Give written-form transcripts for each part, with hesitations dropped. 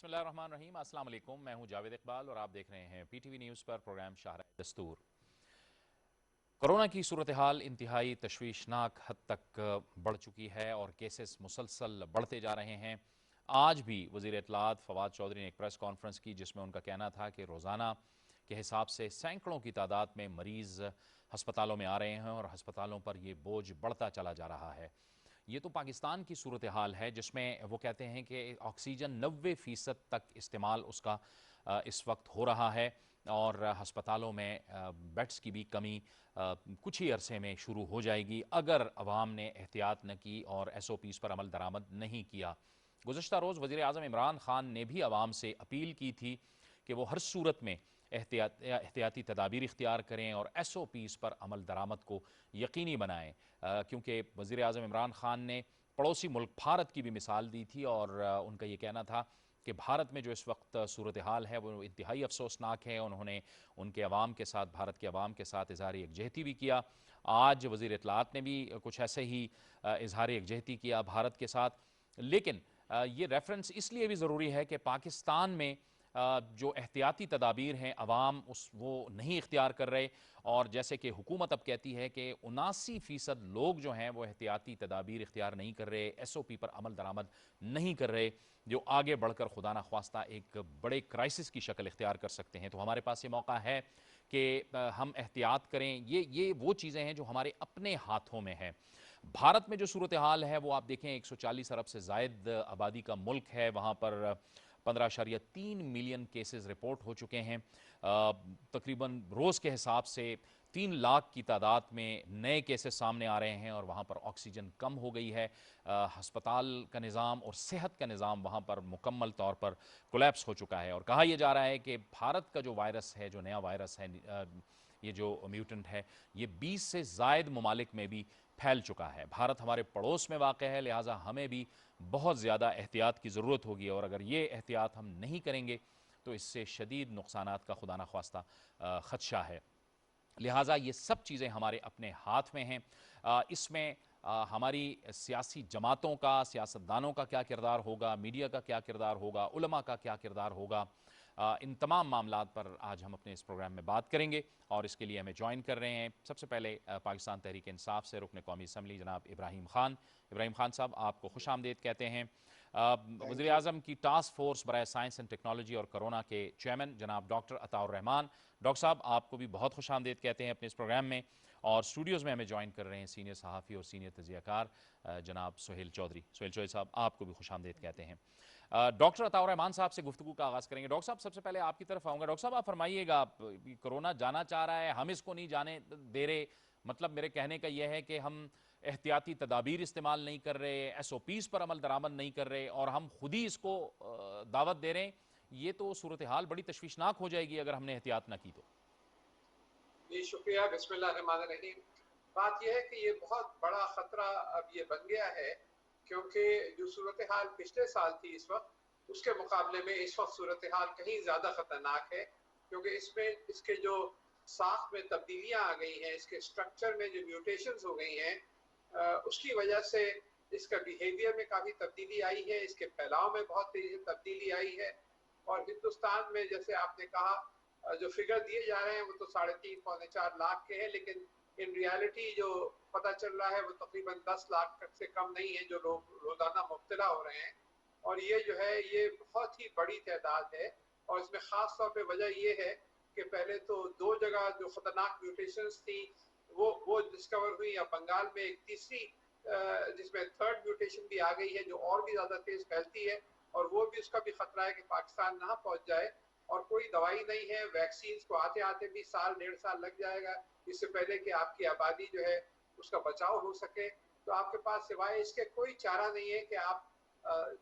बिस्मिल्लाहिर्रहमानिर्रहीम। अस्सलाम वालेकुम। मैं हूं जावेद इकबाल और आप देख रहे हैं पीटीवी न्यूज़ पर प्रोग्राम शाहराह दस्तूर। कोरोना की सूरत हाल इंतहाई तशवीशनाक हद तक बढ़ चुकी है और केसेस मुसलसल बढ़ते जा रहे हैं। आज भी वज़ीर इत्तलात फवाद चौधरी ने एक प्रेस कॉन्फ्रेंस की जिसमें उनका कहना था कि रोज़ाना के हिसाब से सैकड़ों की तादाद में मरीज़ अस्पतालों में आ रहे हैं और अस्पतालों पर ये बोझ बढ़ता चला जा रहा है। ये तो पाकिस्तान की सूरत हाल है जिसमें वो कहते हैं कि ऑक्सीजन 90% तक इस्तेमाल उसका इस वक्त हो रहा है और अस्पतालों में बेड्स की भी कमी कुछ ही अरसे में शुरू हो जाएगी अगर अवाम ने एहतियात न की और SOPs पर अमल दरामद नहीं किया। गुज़श्ता रोज़ वज़ीर आज़म इमरान खान ने भी अवाम से अपील की थी कि वो हर सूरत में एहतियाती तदाबीर इख्तियार करें और SOPs पर अमल दरामद को यकीनी बनाएं, क्योंकि वज़ीर आज़म इमरान खान ने पड़ोसी मुल्क भारत की भी मिसाल दी थी और उनका ये कहना था कि भारत में जो इस वक्त सूरत हाल है वो इंतहाई अफसोसनाक है। उन्होंने उनके अवाम के साथ, भारत के अवाम के साथ इजहार यकजहती भी किया। आज वज़ीर इत्तलात ने भी कुछ ऐसे ही इजहार यकजहती किया भारत के साथ। लेकिन ये रेफरेंस इसलिए भी ज़रूरी है कि पाकिस्तान में जो एहतियाती तदाबीर हैं अवाम वो नहीं इख्तियार कर रहे और जैसे कि हुकूमत अब कहती है कि 79% लोग जो हैं वो एहतियाती तदाबीर इख्तियार नहीं कर रहे, SOP पर अमल दरामद नहीं कर रहे, जो आगे बढ़कर खुदा न ख्वास्ता एक बड़े क्राइसिस की शक्ल इख्तियार कर सकते हैं। तो हमारे पास ये मौका है कि हम एहतियात करें। ये वो चीज़ें हैं जो हमारे अपने हाथों में है। भारत में जो सूरत हाल है वो आप देखें, 140 अरब से ज़ायद आबादी का मुल्क है। वहाँ पर 15.3 मिलियन केसेस रिपोर्ट हो चुके हैं। तकरीबन रोज़ के हिसाब से 3 लाख की तादाद में नए केसेस सामने आ रहे हैं और वहाँ पर ऑक्सीजन कम हो गई है। हस्पताल का निज़ाम और सेहत का निज़ाम वहाँ पर मुकम्मल तौर पर कोलैप्स हो चुका है और कहा यह जा रहा है कि भारत का जो वायरस है, जो नया वायरस है, ये जो म्यूटेंट है, ये 20 से ज़ायद ममालिक में भी फैल चुका है। भारत हमारे पड़ोस में वाक़ है, लिहाजा हमें भी बहुत ज़्यादा एहतियात की ज़रूरत होगी और अगर ये एहतियात हम नहीं करेंगे तो इससे शदीद नुकसानात का खुदा न ख्वास्ता ख़दशा है। लिहाजा ये सब चीज़ें हमारे अपने हाथ में हैं। इसमें हमारी सियासी जमातों का, सियासतदानों का क्या किरदार होगा, मीडिया का क्या किरदार होगा, उलमा का क्या किरदार होगा, इन तमाम मामलात पर आज हम अपने इस प्रोग्राम में बात करेंगे और इसके लिए हमें ज्वाइन कर रहे हैं सबसे पहले पाकिस्तान तहरीक इंसाफ से रुकन कौमी असम्बली जनाब इब्राहिम खान। इब्राहिम खान साहब, आपको खुश आमदीद कहते हैं। वज़ीर आज़म की टास्क फोर्स बराए साइंस एंड टेक्नोलॉजी और कोरोना के चेयरमैन जनाब डॉक्टर अताउर रहमान, डॉक्टर साहब आपको भी बहुत खुश आमदीद कहते हैं अपने इस प्रोग्राम में। और स्टूडियोज़ में हमें ज्वाइन कर रहे हैं सीनियर सहाफ़ी और सीनियर तजियाकार जनाब सोहेल चौधरी। सोहेल चौधरी साहब, आपको भी खुश आमदीद कहते हैं। डॉक्टर अताउर रहमान साहब से गुफ्तगू का आगाज़ करेंगे। डॉक्टर साहब, सबसे पहले आपकी तरफ आऊँगा। डॉक्टर साहब, आप फरमाइएगा, कोरोना जाना चाह रहा है, हम इसको नहीं जाने दे रहे। मतलब मेरे कहने का यह है कि हम एहतियाती तदाबीर इस्तेमाल नहीं कर रहे, SOPs पर अमल दरामद नहीं कर रहे और हम खुद ही इसको दावत दे रहे हैं। ये तो सूरत हाल बड़ी तशवीशनाक हो जाएगी अगर हमने एहतियात ना की तो। जी शुक्रिया। बिस्मिल्लाहिर्रहमानिर्रहीम। बात यह है कि ये बहुत बड़ा खतरा अब ये बन गया है, क्योंकि जो सूरत हाल पिछले साल थी इस वक्त उसके मुकाबले में इस वक्त सूरत हाल कहीं ज़्यादा ख़तरनाक है, क्योंकि इसमें इसके जो साख में तब्दीलियाँ आ गई हैं, इसके स्ट्रक्चर में जो म्यूटेशंस हो गई हैं, उसकी वजह से इसका बिहेवियर में काफ़ी तब्दीली आई है, इसके फैलाव में बहुत तेज़ी से तब्दीली आई है। और हिंदुस्तान में जैसे आपने कहा, जो फिगर दिए जा रहे हैं वो तो 3.5 पौने 4 लाख के हैं, लेकिन इन रियलिटी जो पता चल रहा है वो तकरीबन 10 लाख से कम नहीं है जो लोग रोजाना मुब्तला हो रहे हैं। और ये जो है ये बहुत ही बड़ी तादाद है। और इसमें ख़ास तौर पे वजह ये है कि पहले तो 2 जगह जो ख़तरनाक म्यूटेशंस थी वो डिस्कवर हुई, या बंगाल में एक तीसरी जिसमें थर्ड म्यूटेशन भी आ गई है जो और भी ज़्यादा तेज़ फैलती है, और वो भी उसका भी ख़तरा है कि पाकिस्तान ना पहुँच जाए। और कोई दवाई नहीं है, वैक्सीन को आते आते भी साल 1.5 साल लग जाएगा इससे पहले कि आपकी आबादी जो है उसका बचाव हो सके। तो आपके पास सिवाय इसके कोई चारा नहीं है कि आप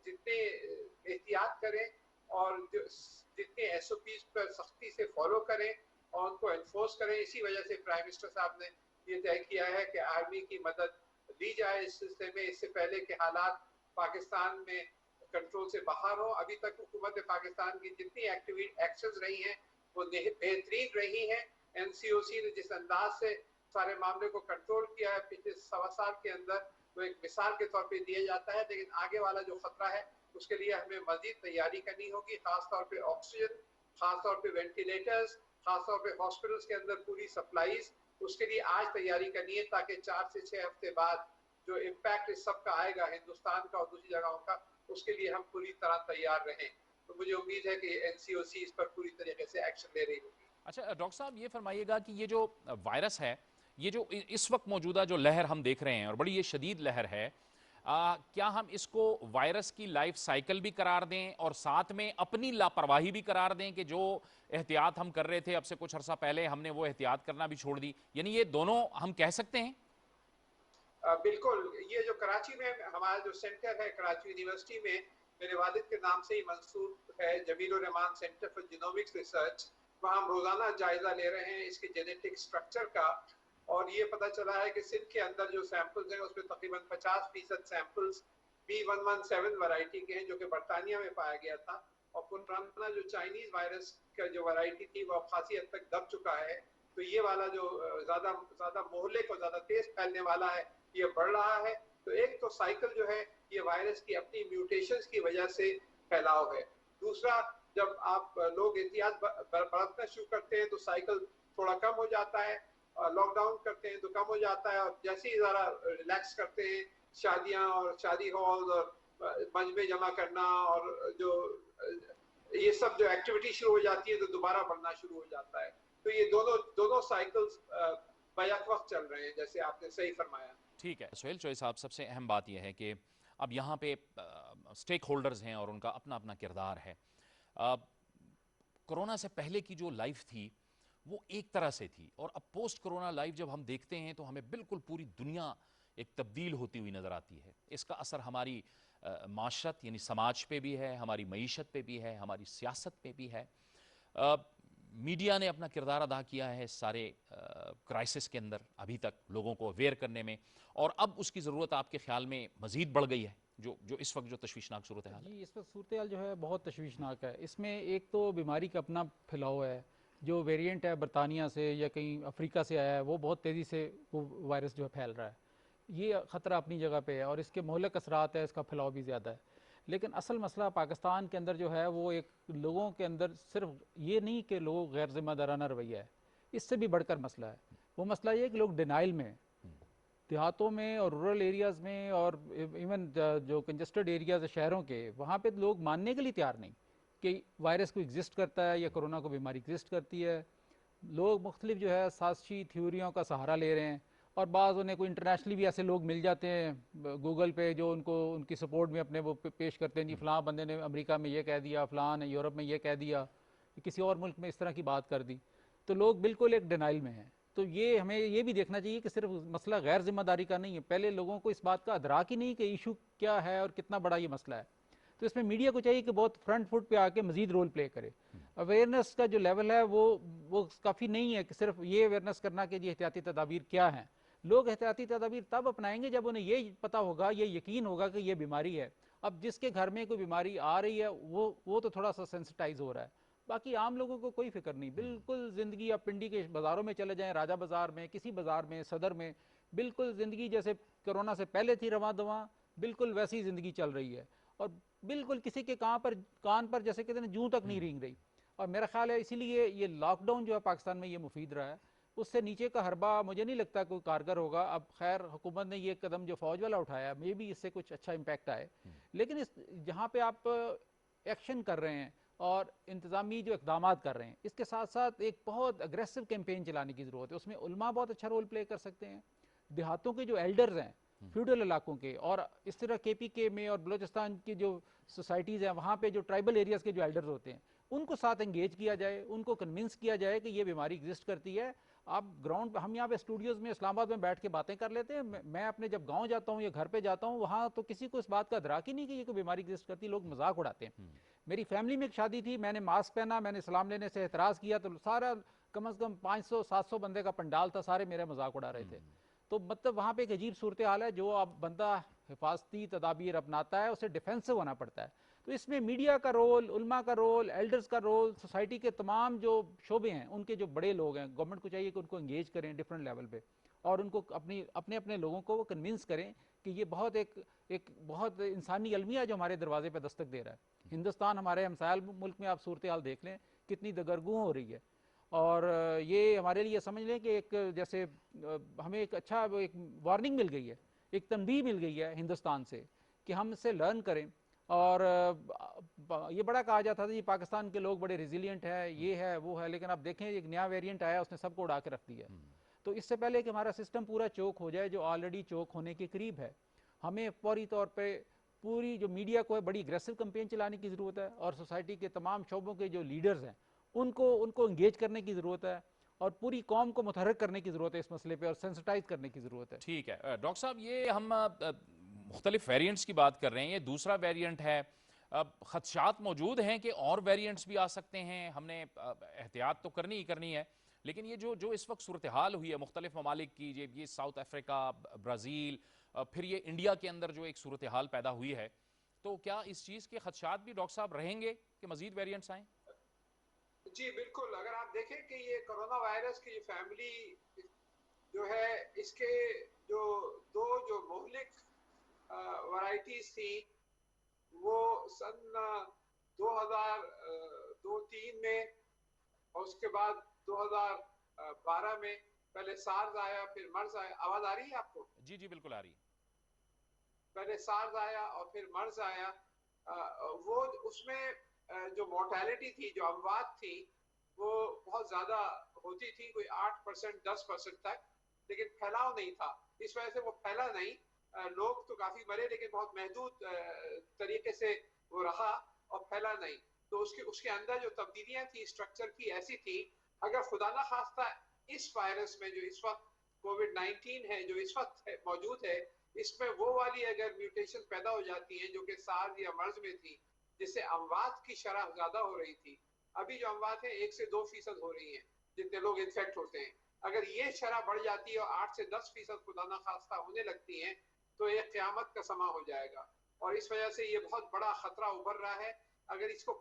जितने एहतियात करें और जितने SOPs पर सख्ती से फॉलो करें और उनको इन्फोर्स करें। इसी वजह से प्राइम मिनिस्टर साहब ने ये तय किया है कि आर्मी की मदद ली जाए इस सिलसिले में, इससे पहले के हालात पाकिस्तान में कंट्रोल से बाहर हो। अभी तक हुकूमत पाकिस्तान की जितनी एक्शंस रही हैं वो बेहतरीन रही हैं। NCOC ने जिस अंदाज से सारे मामले को कंट्रोल किया है पिछले 1.25 साल के अंदर, वो एक मिसाल के तौर पे दिया जाता है। लेकिन आगे वाला जो खतरा है उसके लिए हमें मजीद तैयारी करनी होगी, खासतौर पे ऑक्सीजन, खासतौर पे वेंटिलेटर्स, खासतौर पे हॉस्पिटल्स के अंदर पूरी सप्लाईज, उसके लिए आज तैयारी करनी है ताकि 4 से 6 हफ्ते बाद जो इम्पैक्ट इस सब का आएगा हिंदुस्तान का और दूसरी जगहों का, उसके लिए हम पूरी तरह तैयार रहें। तो मुझे उम्मीद है कि एनसीओसी इस पर पूरी तरीके से एक्शन ले रही होगी। अच्छा डॉक्टर साहब, ये फरमाइएगा कि ये जो वायरस है, ये जो इस वक्त मौजूदा जो लहर हम देख रहे हैं और बड़ी ये शदीद लहर है, क्या हम इसको वायरस की लाइफ साइकिल भी करार दें और साथ में अपनी लापरवाही भी करार दें कि जो एहतियात हम कर रहे थे अब से कुछ अर्सा पहले, हमने वो एहतियात करना भी छोड़ दी, यानी ये दोनों हम कह सकते हैं? बिल्कुल, ये जो कराची में हमारा जो सेंटर है, कराची यूनिवर्सिटी में मेरे वालिद के नाम से ही मंसूब है, Jamilur Rahman centre for genomics research, वहाँ हम रोजाना जायजा ले रहे हैं इसके जेनेटिक स्ट्रक्चर का, और ये पता चला है कि सिंध के अंदर जो सैंपल्स हैं उसमें तकरीबन 50% सैंपल्स B117 वैरायटी के हैं जो कि बरतानिया में पाया गया था, और पुराना जो चाइनीज वायरस का जो वैरायटी थी वो अब खासी हद तक दब चुका है। तो ये वाला जो ज्यादा ज्यादा मोहल्लिक और ज्यादा तेज फैलने वाला है, ये बढ़ रहा है। तो एक तो साइकिल जो है ये वायरस की अपनी म्यूटेशंस की वजह से फैलाव है। दूसरा, जब आप लोग एहतियात बरतना शुरू करते हैं तो साइकिल थोड़ा कम हो जाता है, लॉकडाउन करते हैं तो कम हो जाता है, और जैसे ही ज़रा रिलैक्स करते हैं, शादियां और शादी हॉल्स और मजमे जमा करना और जो ये सब जो एक्टिविटी शुरू हो जाती है तो दोबारा बढ़ना शुरू हो जाता है। तो ये दोनों दोनों साइकिल्स बैक वक्त चल रहे हैं, जैसे आपने सही फरमाया। ठीक है सुहेल चौधरी साहब, सबसे अहम बात यह है कि अब यहाँ पे स्टेक होल्डर्स हैं और उनका अपना अपना किरदार है। कोरोना से पहले की जो लाइफ थी वो एक तरह से थी, और अब पोस्ट कोरोना लाइफ जब हम देखते हैं तो हमें बिल्कुल पूरी दुनिया एक तब्दील होती हुई नज़र आती है। इसका असर हमारी माशरत यानी समाज पे भी है, हमारी मईशत पे भी है, हमारी सियासत पे भी है। मीडिया ने अपना किरदार अदा किया है सारे क्राइसिस के अंदर अभी तक लोगों को अवेयर करने में, और अब उसकी ज़रूरत आपके ख्याल में मज़ीद बढ़ गई है जो इस वक्त जो तशवीशनाक सूरत हाल है? जी, इस वक्त सूरत हाल जो है बहुत तशवीशनाक है। इसमें एक तो बीमारी का अपना फैलाव है, जो वेरिएंट है बरतानिया से या कहीं अफ्रीका से आया है, वो बहुत तेज़ी से वो वायरस जो है फैल रहा है। ये ख़तरा अपनी जगह पे है और इसके मोहलक असरात है, इसका फैलाव भी ज़्यादा है। लेकिन असल मसला पाकिस्तान के अंदर जो है वो एक लोगों के अंदर सिर्फ ये नहीं कि लोग गैर जिम्मेदाराना रवैया है, इससे भी बढ़कर मसला है। वो मसला ये है कि लोग डिनाइल में, देहातों में और रूरल एरियाज़ में और इवन जो कंजस्टेड एरियाज़ है शहरों के, वहाँ पे लोग मानने के लिए तैयार नहीं कि वायरस को एग्जिस्ट करता है या कोरोना को बीमारी एग्जिस्ट करती है। लोग मुख्तलिफ जो है साजिशी थ्योरियों का सहारा ले रहे हैं, और बाज़ उन्हें कोई इंटरनेशनली भी ऐसे लोग मिल जाते हैं गूगल पे जो उनको उनकी सपोर्ट में अपने वो पेश करते हैं, जी फ़लाँ बंदे ने अमेरिका में ये कह दिया, फ़लाँ ने यूरोप में ये कह दिया, किसी और मुल्क में इस तरह की बात कर दी। तो लोग बिल्कुल एक डिनाइल में हैं। तो ये हमें ये भी देखना चाहिए कि सिर्फ मसला गैर जिम्मेदारी का नहीं है, पहले लोगों को इस बात का अदराक ही नहीं कि इशू क्या है और कितना बड़ा ये मसला है। तो इसमें मीडिया को चाहिए कि बहुत फ्रंट फुट पे आके मजीद रोल प्ले करे। अवेयरनेस का जो लेवल है वो काफ़ी नहीं है कि सिर्फ ये अवेयरनेस करना कि ये एहतियाती तदाबीर क्या हैं। लोग एहतियाती तदाबीर तब अपनाएंगे जब उन्हें ये पता होगा, ये यकीन होगा कि ये बीमारी है। अब जिसके घर में कोई बीमारी आ रही है वो तो थोड़ा सा सेंसिटाइज हो रहा है, बाकी आम लोगों को कोई फिक्र नहीं। बिल्कुल ज़िंदगी, आप पिंडी के बाज़ारों में चले जाएं, राजा बाज़ार में, किसी बाज़ार में, सदर में, बिल्कुल ज़िंदगी जैसे कोरोना से पहले थी रवां दवां, बिल्कुल वैसी ज़िंदगी चल रही है। और बिल्कुल किसी के कान पर जैसे कहते हैं जूं तक नहीं रेंग रही। और मेरा ख्याल है इसीलिए ये लॉकडाउन जो है पाकिस्तान में ये मुफीद रहा है। उससे नीचे का हरबा मुझे नहीं लगता कोई कारगर होगा। अब खैर हुकूमत ने ये कदम जो फौज वाला उठाया, मे भी इससे कुछ अच्छा इम्पैक्ट आए, लेकिन इस जहाँ पे आप एक्शन कर रहे हैं और इंतज़ामी जो इकदाम कर रहे हैं, इसके साथ साथ एक बहुत अग्रेसिव कैंपेन चलाने की ज़रूरत है। उसमें उलमा बहुत अच्छा रोल प्ले कर सकते हैं, देहातों के जो एल्डर्स हैं फ्यूडल इलाकों के, और इस तरह KPK में और बलोचिस्तान की जो सोसाइटीज़ हैं वहाँ पे जो ट्राइबल एरियाज़ के जो एल्डर्स होते हैं उनको साथ एंगेज किया जाए, उनको कन्विंस किया जाए कि ये बीमारी एग्जिस्ट करती है। आप ग्राउंड, हम यहाँ पे स्टूडियोज़ में इस्लामाबाद में बैठ के बातें कर लेते हैं, मैं अपने जब गाँव जाता हूँ या घर पे जाता हूँ वहाँ तो किसी को इस बात का अदराक ही नहीं कि ये कोई बीमारी एग्जिस्ट करती है, लोग मजाक उड़ाते हैं। मेरी फैमिली में एक शादी थी, मैंने मास्क पहना, मैंने सलाम लेने से एतराज़ किया तो सारा कम से कम 500-700 बंदे का पंडाल था, सारे मेरे मजाक उड़ा रहे थे। तो मतलब वहाँ पे एक अजीब सूरत हाल है। जो अब बंदा हिफाजती तदाबीर अपनाता है उसे डिफेंसिव होना पड़ता है। तो इसमें मीडिया का रोल, उलमा का रोल, एल्डर्स का रोल, सोसाइटी के तमाम जो शोबे हैं उनके जो बड़े लोग हैं, गवर्नमेंट को चाहिए कि उनको एंगेज करें डिफरेंट लेवल पे और उनको अपने अपने लोगों को वो कन्विंस करें कि ये बहुत एक बहुत इंसानी अलमिया जो हमारे दरवाजे पर दस्तक दे रहा है। हिंदुस्तान, हमारे हमसायल मुल्क में आप सूरत हाल देख लें कितनी दगरगू हो रही है, और ये हमारे लिए समझ लें कि एक जैसे हमें एक अच्छा एक वार्निंग मिल गई है, एक तंबीह मिल गई है हिंदुस्तान से कि हम इससे लर्न करें। और ये बड़ा कहा जाता था जी पाकिस्तान के लोग बड़े रिजिलियंट है, ये है वो है, लेकिन आप देखें एक नया वेरिएंट आया, उसने सबको उड़ा के रख दिया। तो इससे पहले कि हमारा सिस्टम पूरा चोक हो जाए, जो ऑलरेडी चोक होने के करीब है, हमें फौरी तौर पे पूरी जो मीडिया को है बड़ी अग्रेसिव कैंपेन चलाने की ज़रूरत है, और सोसाइटी के तमाम शोबों के जो लीडर्स हैं उनको इंगेज करने की ज़रूरत है, और पूरी कौम को मुतहर्रिक करने की ज़रूरत है इस मसले पे, और सेंसिटाइज करने की ज़रूरत है। ठीक है डॉक्टर साहब, ये हम मुख्तलिफ वेरिएंट्स की बात कर रहे हैं, ये दूसरा वेरिएंट है। खदशात मौजूद हैं कि और वेरिएंट्स भी आ सकते हैं, हमने एहतियात तो करनी ही करनी है, लेकिन ये जो इस वक्त सूरत हाल हुई है मुख्तलिफ ममालिक की, ये साउथ अफ्रीका, ब्राज़ील, फिर ये इंडिया के अंदर जो एक सूरत हाल पैदा हुई है, तो क्या इस चीज़ के खदशात भी डॉक्टर साहब रहेंगे कि मज़ीद वेरिएंट्स आएँ? जी बिल्कुल, अगर आप देखें कि ये कोरोना वायरस की फैमिली जो है, इसके जो दो जो मोहलिक वैरायटीज थी, वो सन 2002-3 में, और उसके बाद 2012 में पहले सार्स आया, फिर मर्स आया। आवाज आ रही है आपको? जी जी बिल्कुल आ रही है। पहले सार्स आया और फिर मर्स आया। वो उसमें जो मोर्टेलिटी थी, जो अमवात थी, वो बहुत ज्यादा होती थी, कोई 8% 10% तक, लेकिन फैलाव नहीं था। इस वजह से वो फैला नहीं। लोग तो काफी मरे, लेकिन बहुत महदूद तरीके से वो रहा और फैला नहीं। तो उसके अंदर जो तब्दीलियां थी स्ट्रक्चर की, ऐसी थी, अगर खुदा ना खास्ता इस वायरस में जो इस वक्त कोविड-19 है, जो इस वक्त मौजूद है, इसमें वो वाली अगर म्यूटेशन पैदा हो जाती है जो कि सार्स या मर्स में थी, जिससे अमवात की शरह ज्यादा हो रही थी। अभी जो अमवात है 1 से 2% हो रही है जितने लोग इन्फेक्ट होते हैं। अगर ये शरह बढ़ जाती है और 8 से 10% खुदा ना खास्ता होने लगती है, तो ये क़यामत का समा हो जाएगा। और इस वजह से ये बहुत बड़ा खतरा उभर रहा है। अगर इसको,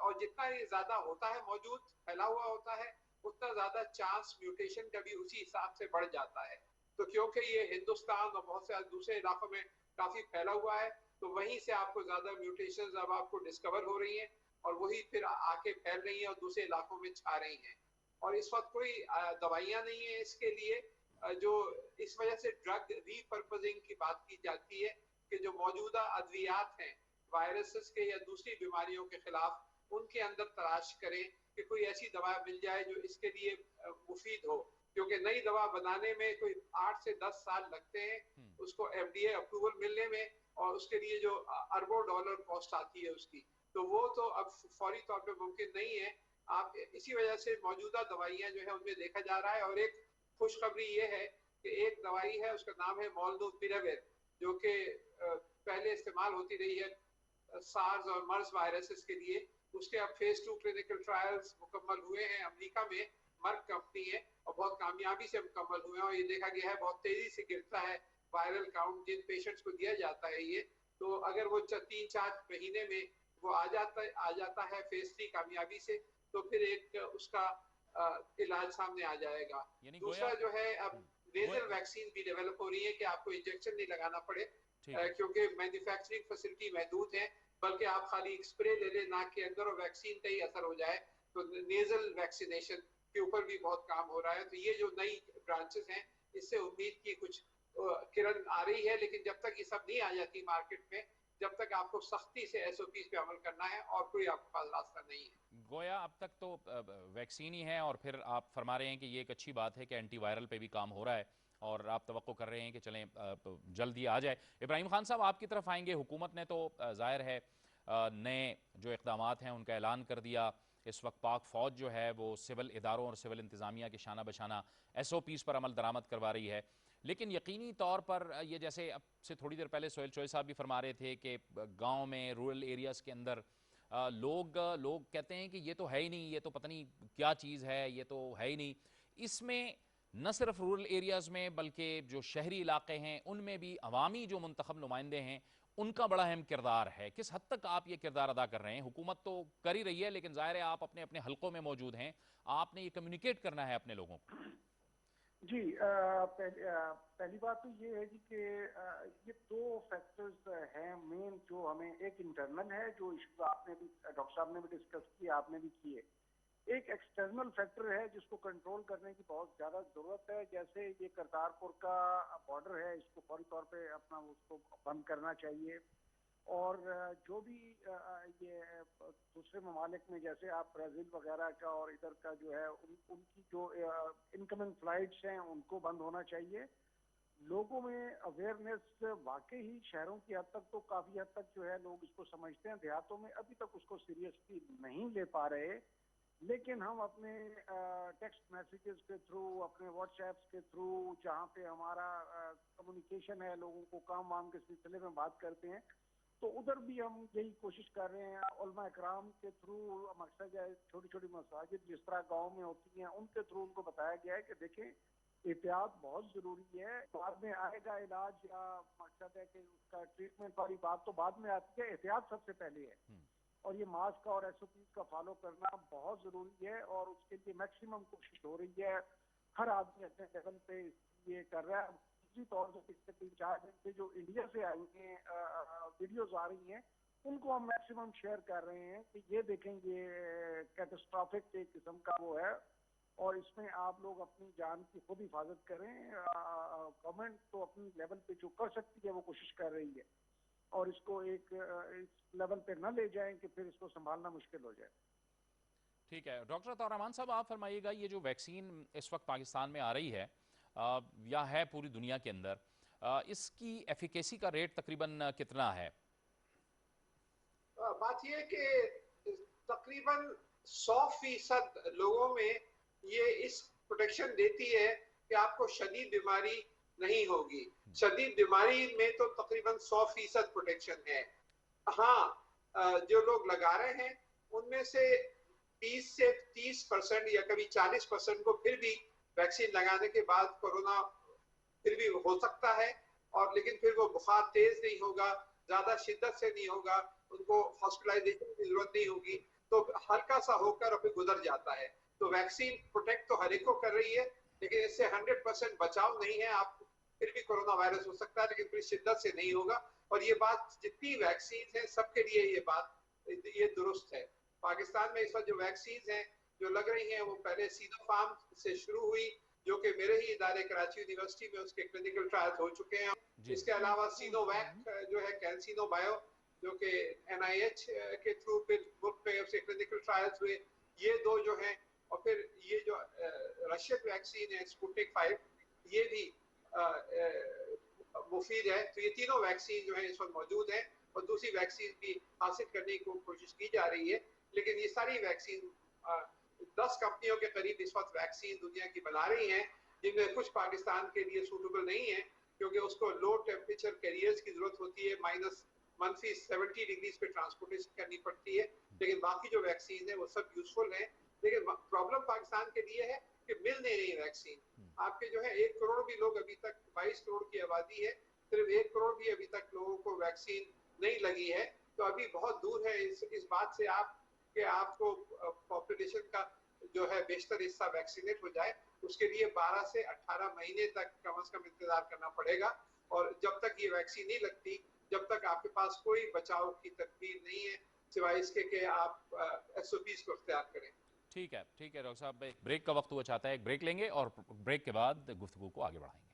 और जितना ये ज्यादा होता है मौजूद, फैला हुआ होता है, उतना ज्यादा चांस म्यूटेशन का भी उसी हिसाब से बढ़ जाता है। तो क्योंकि ये हिंदुस्तान और बहुत से दूसरे इलाकों में काफी फैला हुआ है, तो वहीं से आपको ज्यादा म्यूटेशंस अब आपको डिस्कवर हो रही हैं, और वही फिर आके फैल रही हैं और दूसरे इलाकों में छा रही हैं। और इस वक्त कोई दवाइयां नहीं है इसके लिए। जो इस वजह से ड्रग रीपर्पजिंग की बात की जाती है कि जो मौजूदा अद्वियात हैं वायरसेस के या दूसरी बीमारियों के खिलाफ, उनके अंदर तलाश करें कि कोई ऐसी दवा मिल जाए जो इसके लिए मुफीद हो, क्योंकि नई दवा बनाने में कोई 8 से 10 साल लगते हैं उसको FDA अप्रूवल मिलने में, और उसके लिए जो अरबों डॉलर कॉस्ट आती है उसकी, तो वो तो अब फौरी तौर पे मुमकिन नहीं है। आप इसी वजह से मौजूदा दवाइयां जो है उनमें देखा जा रहा है। और एक खुशखबरी ये है कि एक दवाई है, उसका नाम है मोल्नुपिराविर, जो कि पहले इस्तेमाल होती रही है सार्स और मर्स वायरसेस के लिए। उसके अब फेज 2 क्लिनिकल ट्रायल्स मुकम्मल हुए हैं अमेरिका में, मर्क कंपनी है, और बहुत कामयाबी से मुकम्मल हुए हैं। और ये देखा गया है बहुत तेजी से गिरता है वायरल काउंट जिन पेशेंट्स को दिया जाता है ये। तो अगर वो 3-4 महीने में वो आ जाता है फेज 3 कामयाबी से, तो फिर एक उसका इलाज सामने आ जाएगा। दूसरा जो है, अब नेजल वैक्सीन भी डेवलप हो रही है कि आपको इंजेक्शन नहीं लगाना पड़े, क्योंकि मैन्युफैक्चरिंग फैसिलिटी महदूद है, बल्कि आप खाली एक स्प्रे ले लें नाक के अंदर और वैक्सीन का ही असर हो जाए। तो नेजल वैक्सीनेशन के ऊपर भी बहुत काम हो रहा है। तो ये जो नई ब्रांचेस हैं, इससे उम्मीद की कुछ किरण आ रही है, लेकिन जब तक ये सब नहीं आ जाती मार्केट में, जब तक आपको सख्ती से SOPs पे अमल करना है, और कोई आपके पास रास्ता नहीं है। गोया अब तक तो वैक्सीन ही है, और फिर आप फरमा रहे हैं कि ये एक अच्छी बात है कि एंटीवायरल पे भी काम हो रहा है, और आप तवक्को कर रहे हैं कि चलें जल्द ही आ जाए। इब्राहिम खान साहब, आपकी तरफ आएंगे। हुकूमत ने तो जाहिर है नए जो इक़दामात हैं उनका ऐलान कर दिया। इस वक्त पाक फ़ौज जो है वो सिविल इदारों और सिविल इंतज़ामिया के शाना बशाना SOPs पर अमल दरामद करवा रही है, लेकिन यकीनी तौर पर ये, जैसे अब से थोड़ी देर पहले सोहेल चोई साहब भी फरमा रहे थे कि गाँव में, रूरल एरियाज़ के अंदर लोग कहते हैं कि ये तो है ही नहीं, ये तो पता नहीं क्या चीज़ है, ये तो है ही नहीं। इसमें न सिर्फ रूरल एरियाज़ में बल्कि जो शहरी इलाके हैं उनमें भी अवामी जो मुंतखब नुमाइंदे हैं उनका बड़ा अहम किरदार है। किस हद तक आप ये किरदार अदा कर रहे हैं? हुकूमत तो कर ही रही है, लेकिन ज़ाहिर है आप अपने अपने हलकों में मौजूद हैं, आपने ये कम्युनिकेट करना है अपने लोगों को। जी, पहली बात तो ये है जी कि ये दो फैक्टर्स हैं मेन जो हमें, एक इंटरनल है जो इशू आपने भी, डॉक्टर साहब ने भी डिस्कस किए, आपने भी किए। एक एक्सटर्नल फैक्टर है जिसको कंट्रोल करने की बहुत ज़्यादा ज़रूरत है। जैसे ये करतारपुर का बॉर्डर है, इसको फौरी तौर पे अपना उसको बंद करना चाहिए। और जो भी ये दूसरे ममालिक में, जैसे आप ब्राज़ील वगैरह का और इधर का जो है, उनकी जो इनकमिंग फ्लाइट्स हैं उनको बंद होना चाहिए। लोगों में अवेयरनेस वाकई ही शहरों की हद तक तो काफ़ी हद तक जो है लोग इसको समझते हैं, देहातों में अभी तक उसको सीरियसली नहीं ले पा रहे। लेकिन हम अपने टेक्स्ट मैसेजेस के थ्रू, अपने व्हाट्सएप्स के थ्रू, जहाँ पे हमारा कम्युनिकेशन है, लोगों को काम वाम के सिलसिले में बात करते हैं, तो उधर भी हम यही कोशिश कर रहे हैं। उलमा इकराम के थ्रू मकसद है, छोटी छोटी मसाजिद जिस तरह गांव में होती हैं उनके थ्रू उनको बताया गया है कि देखें एहतियात बहुत जरूरी है। बाद में आएगा इलाज या मकसद है कि उसका ट्रीटमेंट वाली बात तो बाद में आती है, एहतियात सबसे पहले है। और ये मास्क और एसओपी का फॉलो करना बहुत जरूरी है और उसके लिए मैक्सिमम कोशिश हो रही है। हर आदमी अपने लेवल पे ये कर रहा है। दूसरी तौर से पिछले 3-4 दिन से जो इंडिया से आई हैं वीडियोज आ रही हैं, उनको हम मैक्सिमम शेयर कर रहे हैं कि ये देखें, ये कैटास्ट्रॉफिक एक किस्म का वो है और इसमें आप लोग अपनी जान की खुद हिफाजत करें। गवर्नमेंट तो अपनी लेवल पे जो कर सकती है वो कोशिश कर रही है और इसको एक इस लेवल पे न ले जाएं कि फिर इसको संभालना मुश्किल हो जाए। ठीक है डॉक्टर अता रहमान साहब, आप फरमाइएगा, ये जो वैक्सीन इस वक्त पाकिस्तान में आ रही है या है पूरी दुनिया के अंदर, इसकी एफिकेसी का रेट तकरीबन कितना है? बात यह है कि तकरीबन 100% लोगों में ये इस प्रोटेक्शन देती है कि आपको शदीद बीमारी नहीं होगी। शदीद बीमारी में तो तकरीबन 100% प्रोटेक्शन है। हाँ, जो लोग लगा रहे हैं उनमें से 20 से 30% या कभी 40% को फिर भी वैक्सीन लगाने के बाद कोरोना फिर भी हो सकता है, और लेकिन फिर वो बुखार तेज नहीं होगा, ज्यादा शिद्दत से नहीं होगा, उनको हॉस्पिटलाइजेशन की जरूरत नहीं होगी, तो हल्का सा होकर फिर गुजर जाता है। तो वैक्सीन प्रोटेक्ट तो हर एक को कर रही है, लेकिन इससे 100% बचाव नहीं है। आप फिर भी कोरोना वायरस हो सकता है, लेकिन पूरी शिद्दत से नहीं होगा। और ये बात जितनी वैक्सीन है सबके लिए ये बात ये दुरुस्त है। पाकिस्तान में इस वक्त जो वैक्सीन है जो लग रही हैं वो पहले सीनोफार्म से शुरू हुई, जो कि मेरे ही इदारे कराची यूनिवर्सिटी में उसके क्लिनिकल ट्रायल्स हो चुके हैं। इसके अलावा सीनोवैक जो है, कैंसिनो बायो, जो कि NIH के थ्रू फिर मुल्क में उसके क्लिनिकल ट्रायल्स हुए, ये दो जो हैं। और फिर ये जो रशियन वैक्सीन है स्पुतनिक 5, ये भी मुफीद है। तो ये तीनों वैक्सीन जो है इस वक्त मौजूद है और दूसरी वैक्सीन भी हासिल करने की कोशिश की जा रही है। लेकिन ये सारी वैक्सीन 10 कंपनियों के करीब इस वक्त वैक्सीन दुनिया की बना रही हैं, जिनमें कुछ पाकिस्तान के लिए सूटेबल नहीं है, क्योंकि उसको लो टेम्परेचर कैरियर्स की जरूरत होती है, -70 डिग्रीज पे ट्रांसपोर्टेशन करनी पड़ती है। लेकिन बाकी जो वैक्सीन है वो सब यूजफुल है। लेकिन प्रॉब्लम पाकिस्तान के लिए है कि मिल नहीं रही वैक्सीन। आपके जो है 1 करोड़ भी लोग, अभी तक 22 करोड़ की आबादी है, सिर्फ 1 करोड़ भी अभी तक लोगों को वैक्सीन नहीं लगी है। तो अभी बहुत दूर है इस बात से आप कि आपको पॉपुलेशन का जो है बेशतर हिस्सा वैक्सीनेट हो जाए। उसके लिए 12 से 18 महीने तक कम से कम इंतजार करना पड़ेगा। और जब तक ये वैक्सीन नहीं लगती, जब तक आपके पास कोई बचाव की तदबीर नहीं है सिवाय इसके कि आप SOPs को इख्तियार करें। ठीक है डॉक्टर साहब, एक ब्रेक का वक्त हुआ चाहता है, एक ब्रेक लेंगे और ब्रेक के बाद गुफ्तगू को आगे बढ़ाएंगे।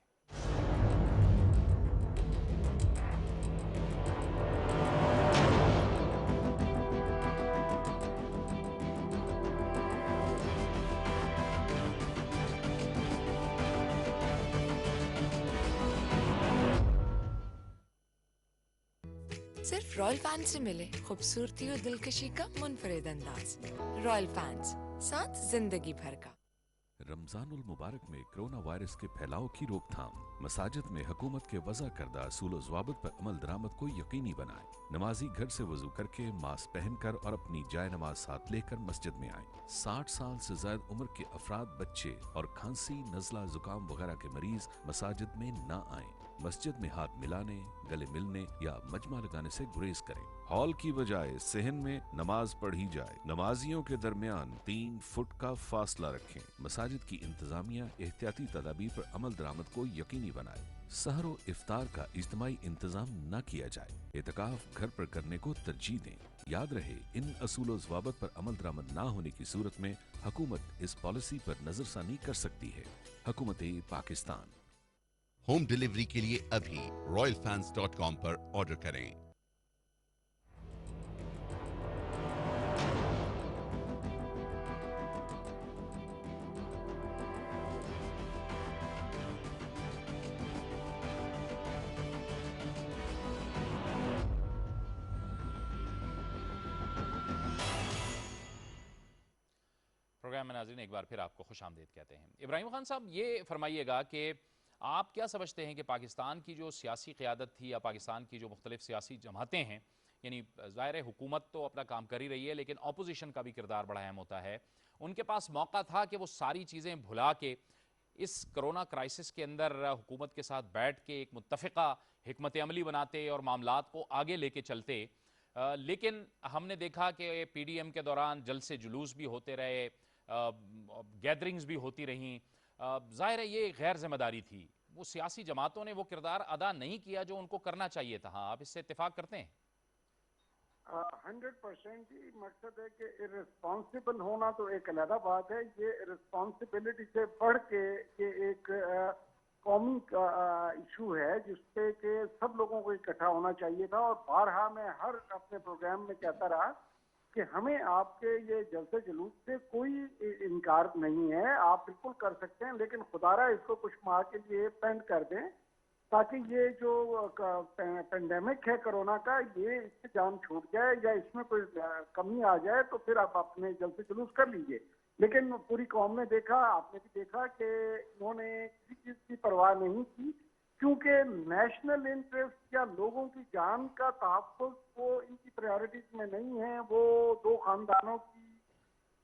सिर्फ रॉयल पैंट्स से मिले खूबसूरती और दिलकशी का मुनफरिद अंदाज। रॉयल पैंट्स, साथ जिंदगी भर का। रमजानुल मुबारक में कोरोना वायरस के फैलाव की रोकथाम, मसाजिद में हुकूमत के वज़ा करदा असूल ज़वाबित पर अमल दरामद को यकीनी बनाएं। नमाजी घर से वजू करके मास्क पहनकर और अपनी जाय नमाज साथ लेकर मस्जिद में आएं। 60 साल से ज्यादा उम्र के अफराद, बच्चे और खांसी, नज़ला, जुकाम वगैरह के मरीज मसाजिद में न आएं। मस्जिद में हाथ मिलाने, गले मिलने या मजमा लगाने से गुरेज करें। हॉल की बजाय सहन में नमाज पढ़ी जाए। नमाजियों के दरमियान 3 फुट का फासला रखें। मसाजिद की इंतजामिया एहतियाती तदाबीर पर अमल दरामद को यकीनी बनाए। सहर व इफ्तार का इज्तिमाई इंतजाम न किया जाए। एतकाफ घर पर करने को तरजीह दें। याद रहे, इन असूल ज़वाबत पर अमल दरामद न होने की सूरत में हुकूमत इस पॉलिसी पर नजरसानी कर सकती है। हुकूमत पाकिस्तान। होम डिलीवरी के लिए अभी royalfans.com पर ऑर्डर करें। प्रोग्राम में नाज़रीन एक बार फिर आपको खुशामदीद कहते हैं। इब्राहिम खान साहब, ये फरमाइएगा कि आप क्या समझते हैं कि पाकिस्तान की जो सियासी क़यादत थी या पाकिस्तान की जो मुख्तलिफ सियासी जमातें हैं, यानी ज़ाहिर है हुकूमत तो अपना काम कर ही रही है, लेकिन अपोजिशन का भी किरदार बड़ा अहम होता है, उनके पास मौका था कि वो सारी चीज़ें भुला के इस कोरोना क्राइसिस के अंदर हुकूमत के साथ बैठ के एक मुत्तफ़िक़ा हिकमत अमली बनाते और मामलात को आगे लेके चलते। लेकिन हमने देखा कि PDM के दौरान जलसे जुलूस भी होते रहे, गैदरिंग्स भी होती रहीं। ज़ाहिर है ये गैर जिम्मेदारी थी, वो सियासी जमातों ने वो किरदार अदा नहीं किया जो उनको करना चाहिए था। हाँ, आप इससे इत्तेफाक करते हैं? 100% ही मकसद है कि इर्रेस्पॉन्सिबल होना तो एक अलग बात है, ये रिस्पॉन्सिबिलिटी से बढ़ के ये एक कौमी इशू है जिसपे कि सब लोगों को इकट्ठा होना चाहिए था। और बारहा मैं हर अपने प्रोग्राम में कहता रहा कि हमें आपके ये जलसे जुलूस से कोई इनकार नहीं है, आप बिल्कुल कर सकते हैं, लेकिन खुदारा इसको कुछ माह के लिए पेंड कर दें ताकि ये जो पेंडेमिक है कोरोना का, ये इससे जान छूट जाए या इसमें कोई कमी आ जाए तो फिर आप अपने जलसे जुलूस कर लीजिए। लेकिन पूरी कौम ने देखा, आपने भी देखा कि इन्होंने किसी चीज की परवाह नहीं की, क्योंकि नेशनल इंटरेस्ट या लोगों की जान का तहफ़्फ़ुज़ वो इनकी प्रायोरिटीज में नहीं है। वो 2 खानदानों की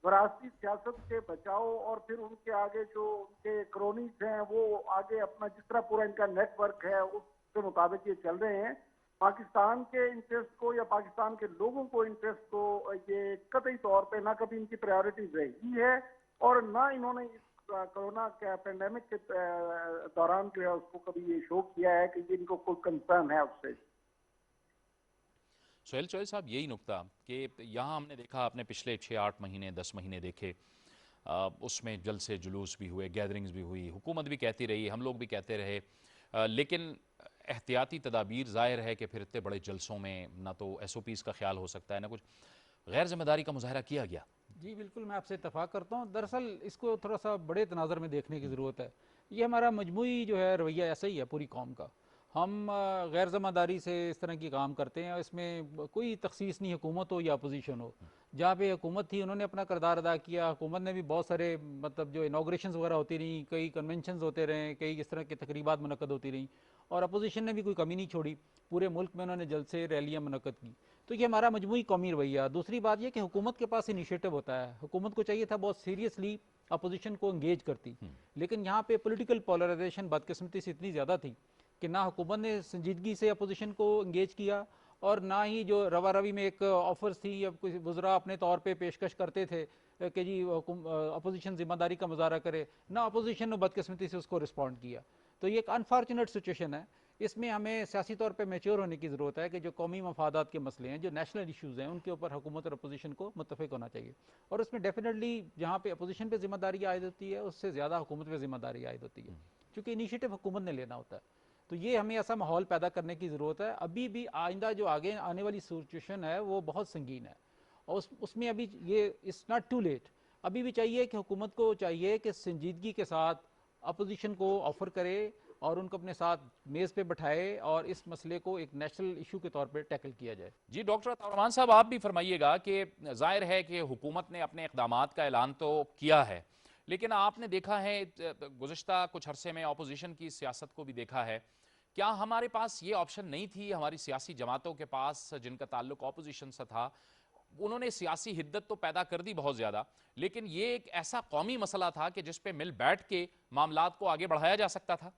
वरासती सियासत के बचाव और फिर उनके आगे जो उनके क्रोनीज हैं वो आगे अपना जिस तरह पूरा इनका नेटवर्क है उसके मुताबिक ये चल रहे हैं। पाकिस्तान के इंटरेस्ट को या पाकिस्तान के लोगों को इंटरेस्ट को ये कतई तौर पे ना कभी इनकी प्रायोरिटीज रही है और ना इन्होंने इस कोरोना के पेंडेमिक के दौरान जो है उसको कभी ये शो किया है कि इनको कोई कंसर्न है उससे। सोहेल चौधरी साहब, यही नुक्ता कि यहाँ हमने देखा, आपने पिछले 6-8 महीने 10 महीने देखे, उसमें जलसे जुलूस भी हुए, गैदरिंग्स भी हुई, हुकूमत भी कहती रही, हम लोग भी कहते रहे, लेकिन एहतियाती तदाबीर ज़ाहिर है कि फिर इतने बड़े जलसों में ना तो SOPs का ख्याल हो सकता है, ना कुछ गैर जिम्मेदारी का मुजाहरा किया गया। जी बिल्कुल, मैं आपसे इत्तफाक करता हूँ। दरअसल इसको थोड़ा सा बड़े तनाज़र में देखने की ज़रूरत है। ये हमारा मजमूई जो है रवैया ऐसा ही है पूरी कौम का। हम गैर ज़िम्मेदारी से इस तरह की काम करते हैं, इसमें कोई तखसीस नहीं हुकूमत हो या अपोजिशन हो। जहाँ पे हुकूमत थी उन्होंने अपना किरदार अदा किया, हुकूमत ने भी बहुत सारे मतलब जो इनाग्रेशंस वगैरह होती रहीं, कई कन्वेंशंस होते रहे, कई इस तरह की तकरीबात मुनक्कद होती रहीं और अपोजिशन ने भी कोई कमी नहीं छोड़ी, पूरे मुल्क में उन्होंने जलसे रैलियाँ मुनक्कद की। तो ये हमारा मजमूई कौमी रवैया। दूसरी बात यह कि हुकूमत के पास इनिशिएटिव होता है, हुकूमत को चाहिए था बहुत सीरियसली अपोजिशन को इंगेज करती, लेकिन यहाँ पे पॉलिटिकल पोलराइजेशन बदकिस्मती से इतनी ज़्यादा थी कि ना हुकूमत ने संजीदगी से अपोजिशन को इंगेज किया और ना ही जो रवा रवी में एक ऑफर्स थी या कुछ वज़रा अपने तौर पे पेशकश करते थे कि जी अपोजिशन जिम्मेदारी का मुजाहरा करे, ना अपोजिशन ने बदकिस्मती से उसको रिस्पॉन्ड किया। तो ये एक अनफॉर्चुनेट सिचुएशन है। इसमें हमें सियासी तौर पे मैच्योर होने की ज़रूरत है कि जो कौमी मफादात के मसले हैं, जो नेशनल इशूज़ हैं, उनके ऊपर हुकूमत और अपोजिशन को मुत्तफ़िक होना चाहिए। और उसमें डेफिनेटली जहाँ पे अपोजिशन पे जिम्मेदारी आयद होती है उससे ज़्यादा हुकूमत पे जिम्मेदारी आयद होती है, क्योंकि इनिशिएटिव हुकूमत ने लेना होता है। तो ये हमें ऐसा माहौल पैदा करने की ज़रूरत है। अभी भी आइंदा जो आगे आने वाली सिचुएशन है वो बहुत संगीन है और उसमें अभी ये इट्स नॉट टू लेट। अभी भी चाहिए कि हुकूमत को चाहिए कि संजीदगी के साथ अपोजिशन को ऑफर करे और उनको अपने साथ मेज़ पे बैठाए और इस मसले को एक नेशनल इशू के तौर पे टैकल किया जाए। जी डॉक्टर अताउर साहब, आप भी फरमाइएगा कि जाहिर है कि हुकूमत ने अपने इक़दामात का ऐलान तो किया है, लेकिन आपने देखा है गुज़िश्ता कुछ अरसे में अपोजिशन की सियासत को भी देखा है। क्या हमारे पास ये ऑप्शन नहीं थी, हमारी सियासी जमातों के पास जिनका ताल्लुक अपोजिशन से था, उन्होंने सियासी हिद्दत तो पैदा कर दी बहुत ज़्यादा, लेकिन ये एक ऐसा कौमी मसला था कि जिस पे मिल बैठ के मामलात को आगे बढ़ाया जा सकता था?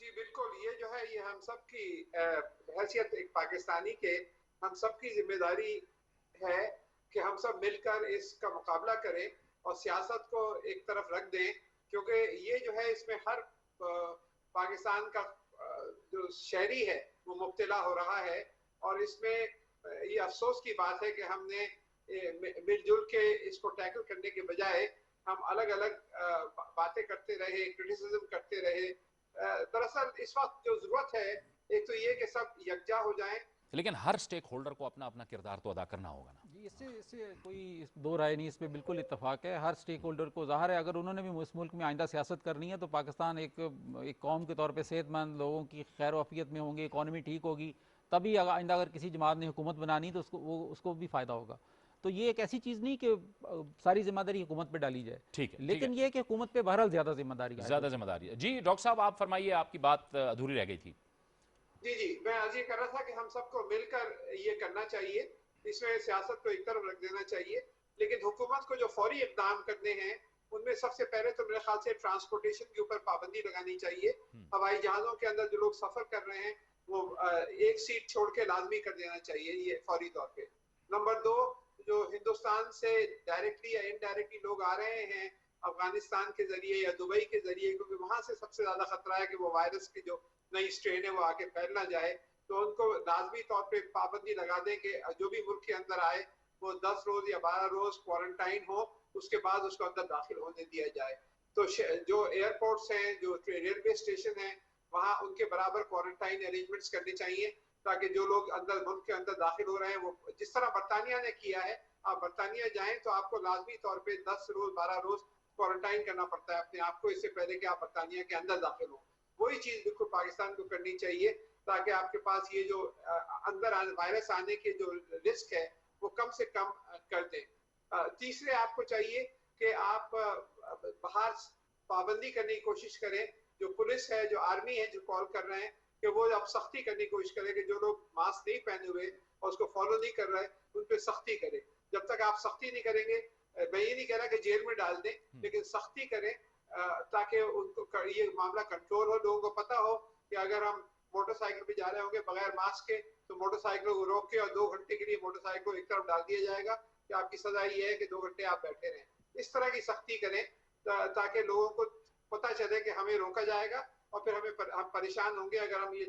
जी बिल्कुल, ये जो है ये हम सब की हैसियत एक पाकिस्तानी के हम सब की जिम्मेदारी है कि हम सब मिलकर इसका मुकाबला करें और सियासत को एक तरफ रख दें, क्योंकि ये जो है इसमें हर पाकिस्तान का जो शहरी है वो मुब्तला हो रहा है। और इसमें ये अफसोस की बात है कि हमने मिलजुल के इसको टैकल करने के बजाय हम अलग अलग बातें करते रहे, क्रिटिसिज्म करते रहे। दरअसल इस वक्त जो जरूरत है एक तो ये कि सब यकजा हो जाएं। लेकिन हर स्टेक होल्डर को अपना अपना किरदार तो अदा करना होगा ना। जी, इससे इससे कोई दो राय नहीं, इस पर बिल्कुल इत्तेफाक है। हर स्टेक होल्डर को ज़ाहिर है अगर उन्होंने भी इस मुल्क में आइंदा सियासत करनी है तो पाकिस्तान एक कौम के तौर पे सेहतमंद लोगों की खैर वाफियत में होंगे, इकॉनमी ठीक होगी, तभी आइंदा अगर किसी जमात ने हुकूमत बनानी तो उसको भी फ़ायदा होगा। तो ये एक ऐसी चीज़ नहीं कि सारी जिम्मेदारी हुकूमत पे डाली जाए, ठीक है, लेकिन ये कि हुकूमत पे बहरहाल ज़्यादा जिम्मेदारी है। ज़्यादा जिम्मेदारी है। जी डॉक्टर साहब आप फरमाइए, आपकी बात अधूरी रह गई थी। जी जी, मैं आज ये कर रहा था कि हम सबको मिलकर ये करना चाहिए, इसमें सियासत को एक तरफ रख देना चाहिए, लेकिन हुकूमत को जो फौरी इक़दाम करने हैं उनमें सबसे पहले तो मेरे ख्याल से ट्रांसपोर्टेशन के ऊपर पाबंदी लगानी चाहिए। हवाई जहाज़ों के अंदर जो लोग सफर कर रहे हैं वो एक सीट छोड़ के लाजमी कर देना चाहिए, ये फौरी तौर पे। नंबर 2, जो हिंदुस्तान से डायरेक्टली या इनडायरेक्टली लोग आ रहे हैं अफगानिस्तान के जरिए या दुबई के जरिए, क्योंकि वहां से सबसे ज्यादा खतरा है कि वो वायरस की जो नई स्ट्रेन है वो आके फैल ना जाए, तो उनको लाजमी तौर पे पाबंदी लगा दें कि जो भी मुल्क के अंदर आए वो 10 रोज या 12 रोज क्वारंटाइन हो, उसके बाद उसको अंदर दाखिल होने दिया जाए। तो जो एयरपोर्ट्स हैं, जो रेलवे स्टेशन है, वहाँ उनके बराबर क्वारंटाइन अरेंजमेंट्स करने चाहिए, ताकि जो लोग अंदर मुल्क के अंदर दाखिल हो रहे हैं वो जिस तरह बरतानिया ने किया है, आप बरतानिया जाएं तो आपको लाजमी तौर पे 10 रोज 12 रोज क्वारंटाइन करना पड़ता है अपने आप को, इससे पहले कि आप बरतानिया के अंदर दाखिल हो। वही चीज बिल्कुल पाकिस्तान को करनी चाहिए, ताकि आपके पास ये जो अंदर वायरस आने के जो रिस्क है वो कम से कम कर दें। तीसरे आपको चाहिए कि आप बाहर पाबंदी करने की कोशिश करें, जो पुलिस है, जो आर्मी है, जो कॉल कर रहे हैं कि वो अब सख्ती करने की कोशिश करें कि जो लोग मास्क नहीं पहने हुए और उसको फॉलो नहीं कर रहे उन पर सख्ती करें। जब तक आप सख्ती नहीं करेंगे, मैं ये नहीं कह रहा कि जेल में डाल दें, लेकिन सख्ती करें ताकि उनको ये मामला कंट्रोल हो। लोगों को पता हो कि अगर हम मोटरसाइकिल पे जा रहे होंगे बगैर मास्क के तो मोटरसाइकिल को रोक के और 2 घंटे के लिए मोटरसाइकिल को एक तरफ डाल दिया जाएगा कि आपकी सजा ये है कि 2 घंटे आप बैठे रहें। इस तरह की सख्ती करें ताकि लोगों को पता चले कि हमें रोका जाएगा और फिर हम परेशान होंगे अगर हम ये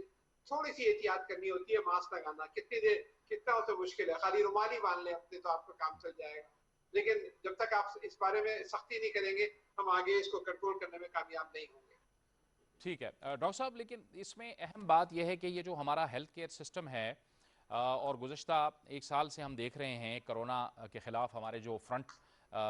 थोड़ी सी एहतियात करनी होती है। मास्क लगाना कितनी देर कितना उसे मुश्किल है, खाली रुमाल ही बांध लें अपने तो आपका काम चल जाएगा, लेकिन जब तक आप इस बारे में सख्ती नहीं करेंगे हम आगे इसको कंट्रोल करने में कामयाब नहीं होंगे। ठीक है डॉक्टर साहब, लेकिन इसमें अहम बात यह है कि ये जो हमारा हेल्थ केयर सिस्टम है और गुज़श्ता 1 साल से हम देख रहे हैं कोरोना के ख़िलाफ़ हमारे जो फ्रंट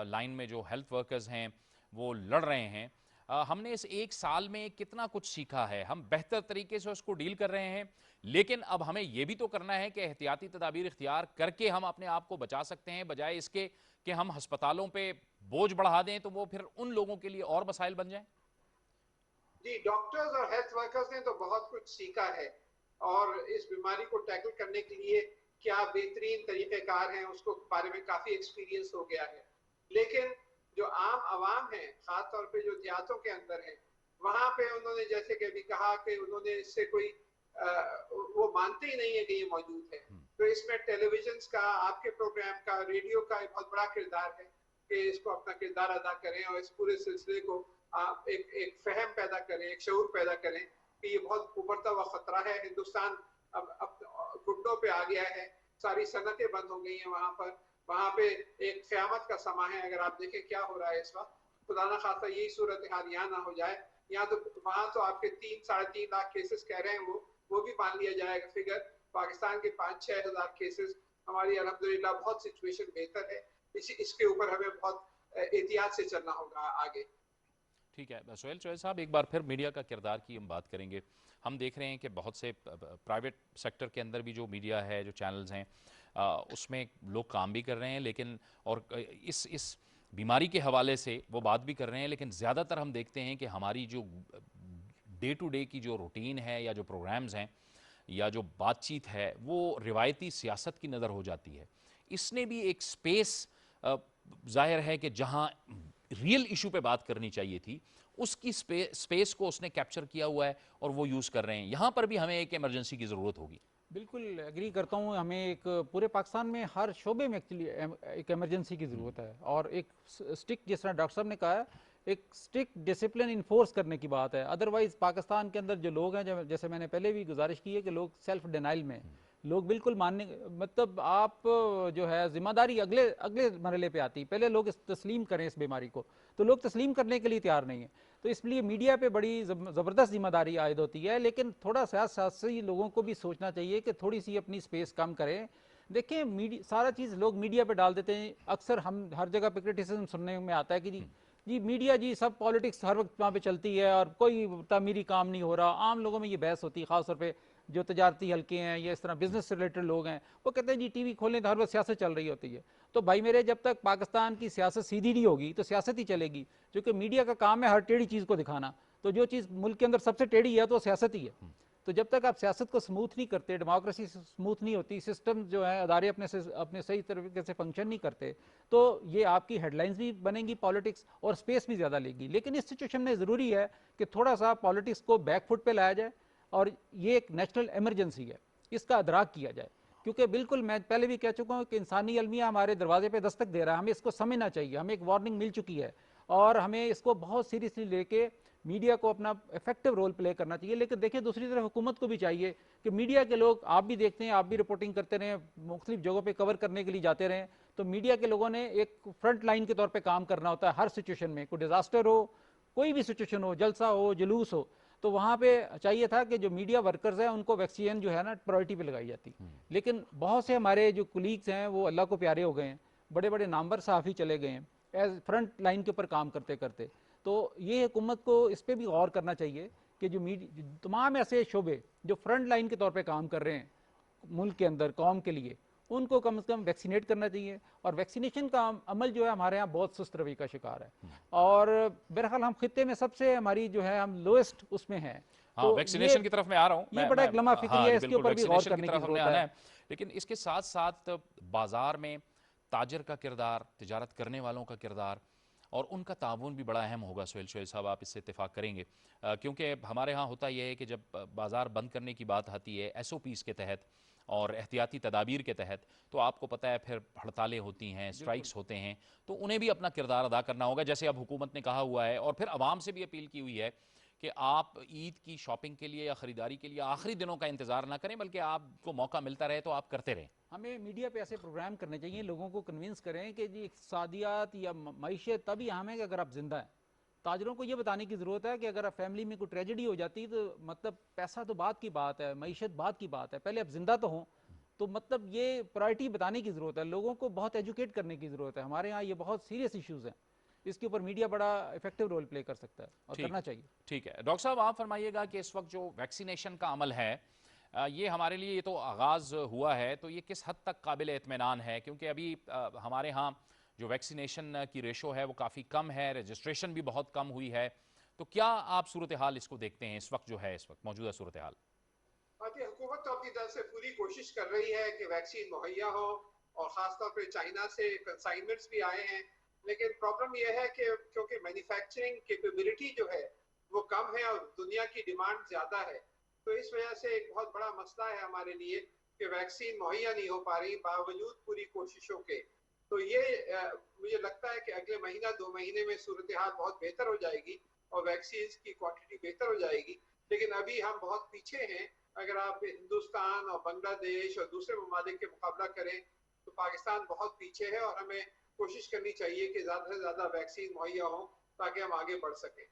लाइन में जो हेल्थ वर्कर्स हैं वो लड़ रहे हैं। हमने इस 1 साल में कितना कुछ सीखा है, हम बेहतर तरीके से उसको डील कर रहे हैं, लेकिन अब हमें यह भी तो करना है कि एहतियाती तदाबीर इख्तियार करके हम अपने आप को बचा सकते हैं, बजाय इसके कि हम अस्पतालों पे बोझ बढ़ा दें तो वो फिर उन लोगों के लिए और मसाइल बन जाएं। जी, डॉक्टर्स और हेल्थ वर्कर्स ने तो बहुत कुछ सीखा है और इस बीमारी को टैकल करने के लिए क्या बेहतरीन तरीक़ेकार हैं उसको बारे में काफ़ी एक्सपीरियंस हो गया है। लेकिन जो आम आवाम है, खास तौर पे जो देहातों के अंदर है, वहां पे उन्होंने जैसे कि अभी कहा कि उन्होंने इससे कोई वो मानते ही नहीं है कि ये मौजूद है। तो इसमें टेलीविजन का, आपके प्रोग्राम का, रेडियो का एक बहुत बड़ा किरदार है कि इसको अपना किरदार अदा करें और इस पूरे सिलसिले को आप एक फहम पैदा करें, एक शऊर पैदा करें कि ये बहुत उभरता हुआ खतरा है। हिंदुस्तान अब घुटनों पे आ गया है, सारी सनतें बंद हो गई हैं वहां पे एक क़यामत का समा है। अगर आप देखें क्या हो रहा है इस वक्त, खुदा ना खासा यही सूरत हाल यहाँ ना हो जाए। यहाँ तो वहां तो आपके 3-3.5 लाख केसेस कह रहे हैं, वो भी मान लिया जाएगा फिगर। पाकिस्तान के 5-6 हज़ार केसेस, हमारी अल्हम्दुलिल्लाह बहुत सिचुएशन बेहतर है। इसके ऊपर हमें बहुत एहतियात से चलना होगा आगे। ठीक है सोहेल चौधरी साहब, एक बार फिर मीडिया का किरदार की हम बात करेंगे। हम देख रहे हैं कि बहुत से प्राइवेट सेक्टर के अंदर भी जो मीडिया है, जो चैनल्स हैं, उसमें लोग काम भी कर रहे हैं, लेकिन और इस बीमारी के हवाले से वो बात भी कर रहे हैं, लेकिन ज़्यादातर हम देखते हैं कि हमारी जो डे टू डे की जो रूटीन है या जो प्रोग्राम्स हैं या जो बातचीत है वो रिवायती सियासत की नज़र हो जाती है। इसने भी एक स्पेस जाहिर है कि जहाँ रियल इशू पे बात करनी चाहिए थी उसकी स्पेस को उसने कैप्चर किया हुआ है और वो यूज़ कर रहे हैं। यहाँ पर भी हमें एक इमरजेंसी की ज़रूरत होगी। बिल्कुल एग्री करता हूँ, हमें एक पूरे पाकिस्तान में हर शोबे में एक्चुअली एक इमरजेंसी की ज़रूरत है, और एक स्ट्रिक्ट, जिस तरह डॉक्टर साहब ने कहा है, एक स्ट्रिक्ट डिसिप्लिन इन्फोर्स करने की बात है। अदरवाइज पाकिस्तान के अंदर जो लोग हैं, जैसे मैंने पहले भी गुजारिश की है कि लोग सेल्फ डिनाइल में, लोग बिल्कुल मानने, मतलब आप जो है जिम्मेदारी अगले अगले मरहले पे आती है, पहले लोग तस्लीम करें इस बीमारी को, तो लोग तस्लीम करने के लिए तैयार नहीं है। तो इसलिए मीडिया पे बड़ी ज़बरदस्त जिम्मेदारी आयद होती है, लेकिन थोड़ा सा सियासी लोगों को भी सोचना चाहिए कि थोड़ी सी अपनी स्पेस कम करें। देखिए मीडिया, सारा चीज़ लोग मीडिया पे डाल देते हैं। अक्सर हम हर जगह पे क्रिटिसिज्म सुनने में आता है कि जी मीडिया जी सब पॉलिटिक्स हर वक्त वहाँ पे चलती है और कोई तामीरी काम नहीं हो रहा। आम लोगों में ये बहस होती है, खासतौर पे जो तजारती हल्के हैं या इस तरह बिजनेस से रिलेटेड लोग हैं, वो कहते हैं जी टीवी खोलें तो हर वक्त सियासत चल रही होती है। तो भाई मेरे, जब तक पाकिस्तान की सियासत सीधी नहीं होगी तो सियासत ही चलेगी, क्योंकि मीडिया का काम है हर टेढ़ी चीज़ को दिखाना। तो जो चीज़ मुल्क के अंदर सबसे टेढ़ी है तो वो सियासत ही है। तो जब तक आप सियासत को स्मूथ नहीं करते, डेमोक्रेसी स्मूथ नहीं होती, सिस्टम जो है अदारे अपने सही तरीके से फंक्शन नहीं करते, तो ये आपकी हेडलाइंस भी बनेंगी पॉलिटिक्स और स्पेस भी ज़्यादा लेगी। लेकिन इस सिचुएशन में ज़रूरी है कि थोड़ा सा पॉलिटिक्स को बैकफुट पे लाया जाए, और ये एक नेशनल इमरजेंसी है, इसका अदराक किया जाए। क्योंकि बिल्कुल मैं पहले भी कह चुका हूँ कि इंसानी अलमिया हमारे दरवाजे पे दस्तक दे रहा है, हमें इसको समझना चाहिए, हमें एक वार्निंग मिल चुकी है, और हमें इसको बहुत सीरियसली लेके मीडिया को अपना इफेक्टिव रोल प्ले करना चाहिए। लेकिन देखिए दूसरी तरफ हुकूमत को भी चाहिए कि मीडिया के लोग, आप भी देखते हैं, आप भी रिपोर्टिंग करते रहें, मुख्तलिफ जगहों पे कवर करने के लिए जाते रहें, तो मीडिया के लोगों ने एक फ्रंट लाइन के तौर पे काम करना होता है हर सिचुएशन में। कोई डिजास्टर हो, कोई भी सिचुएशन हो, जलसा हो, जुलूस हो, तो वहाँ पे चाहिए था कि जो मीडिया वर्कर्स हैं उनको वैक्सीन जो है ना प्रायोरिटी पे लगाई जाती। लेकिन बहुत से हमारे जो कुलीग्स हैं वो अल्लाह को प्यारे हो गए हैं, बड़े बड़े नामवर सहाफ़ी चले गए हैं एज फ्रंट लाइन के ऊपर काम करते करते। तो ये हुकूमत को इस पर भी गौर करना चाहिए कि जो तमाम ऐसे शोबे जो फ्रंट लाइन के तौर पे काम कर रहे हैं मुल्क के अंदर कौम के लिए, उनको कम से कम वैक्सीनेट करना चाहिए। और वैक्सीनेशन का अमल जो है हमारे यहाँ बहुत सुस्त रवैये का शिकार है, और बहरहाल हम खित्ते में सबसे हमारी जो है हम लोएस्ट उसमें हैं। हाँ, वैक्सीनेशन की तरफ मैं आ रहा हूँ, ये बड़ा एक लम्हा फिक्री है, इसके ऊपर भी गौर करने की जरूरत है। लेकिन इसके साथ साथ बाजार में ताजर का किरदार, तिजारत करने वालों का किरदार और उनका ताउन भी बड़ा अहम होगा। सोहेल साहब, आप इससे इत्तेफाक करेंगे? क्योंकि हमारे यहाँ होता यह है कि जब बाज़ार बंद करने की बात आती है SOPs के तहत और एहतियाती तदाबीर के तहत, तो आपको पता है फिर हड़तालें होती हैं, स्ट्राइक्स होते हैं, तो उन्हें भी अपना किरदार अदा करना होगा। जैसे अब हुकूमत ने कहा हुआ है और फिर आवाम से भी अपील की हुई है कि आप ईद की शॉपिंग के लिए या ख़रीदारी के लिए आखिरी दिनों का इंतज़ार ना करें, बल्कि आपको मौका मिलता रहे तो आप करते रहें। हमें मीडिया पे ऐसे प्रोग्राम करने चाहिए, लोगों को कन्विंस करें कि जी इक़्तिसादियात या मईशत तभी अहम है कि अगर आप जिंदा हैं। ताजरों को ये बताने की ज़रूरत है कि अगर आप फैमिली में कोई ट्रेजेडी हो जाती तो मतलब पैसा तो बात की बात है, मईशत बात की बात है, पहले आप जिंदा तो हों। तो मतलब ये प्रायोरिटी बताने की ज़रूरत है, लोगों को बहुत एजुकेट करने की ज़रूरत है। हमारे यहाँ ये बहुत सीरियस इशूज़ हैं, इसके ऊपर मीडिया बड़ा इफेक्टिव रोल प्ले कर सकता है और करना चाहिए। ठीक है डॉक्टर साहब, आप फरमाइएगा कि इस वक्त जो वैक्सीनेशन का अमल है, ये हमारे लिए ये तो आगाज़ हुआ है, तो ये किस हद तक काबिल इत्मीनान है? क्योंकि अभी हमारे यहाँ जो वैक्सीनेशन की रेशो है वो काफ़ी कम है, रजिस्ट्रेशन भी बहुत कम हुई है, तो क्या आप सूरत हाल इसको देखते हैं इस वक्त जो है, इस वक्त मौजूदा सूरत हाल? हुकूमत तो अपनी तरफ से पूरी कोशिश कर रही है कि वैक्सीन मुहैया हो, और खासतौर पर चाइना से कंसाइनमेंट्स भी आए हैं। लेकिन प्रॉब्लम यह है कि क्योंकि मैन्युफैक्चरिंग कैपेबिलिटी जो है वो कम है और दुनिया की डिमांड ज़्यादा है, तो इस वजह से एक बहुत बड़ा मसला है हमारे लिए कि वैक्सीन मुहैया नहीं हो पा रही बावजूद पूरी कोशिशों के। तो ये मुझे लगता है कि अगले महीना 2 महीने में सूरत हाल बहुत बेहतर हो जाएगी और वैक्सीन की क्वांटिटी बेहतर हो जाएगी। लेकिन अभी हम बहुत पीछे हैं। अगर आप हिंदुस्तान और बांग्लादेश और दूसरे ममालिक के मुकाबला करें तो पाकिस्तान बहुत पीछे है, और हमें कोशिश करनी चाहिए कि ज़्यादा से ज़्यादा वैक्सीन मुहैया हो ताकि हम आगे बढ़ सकें।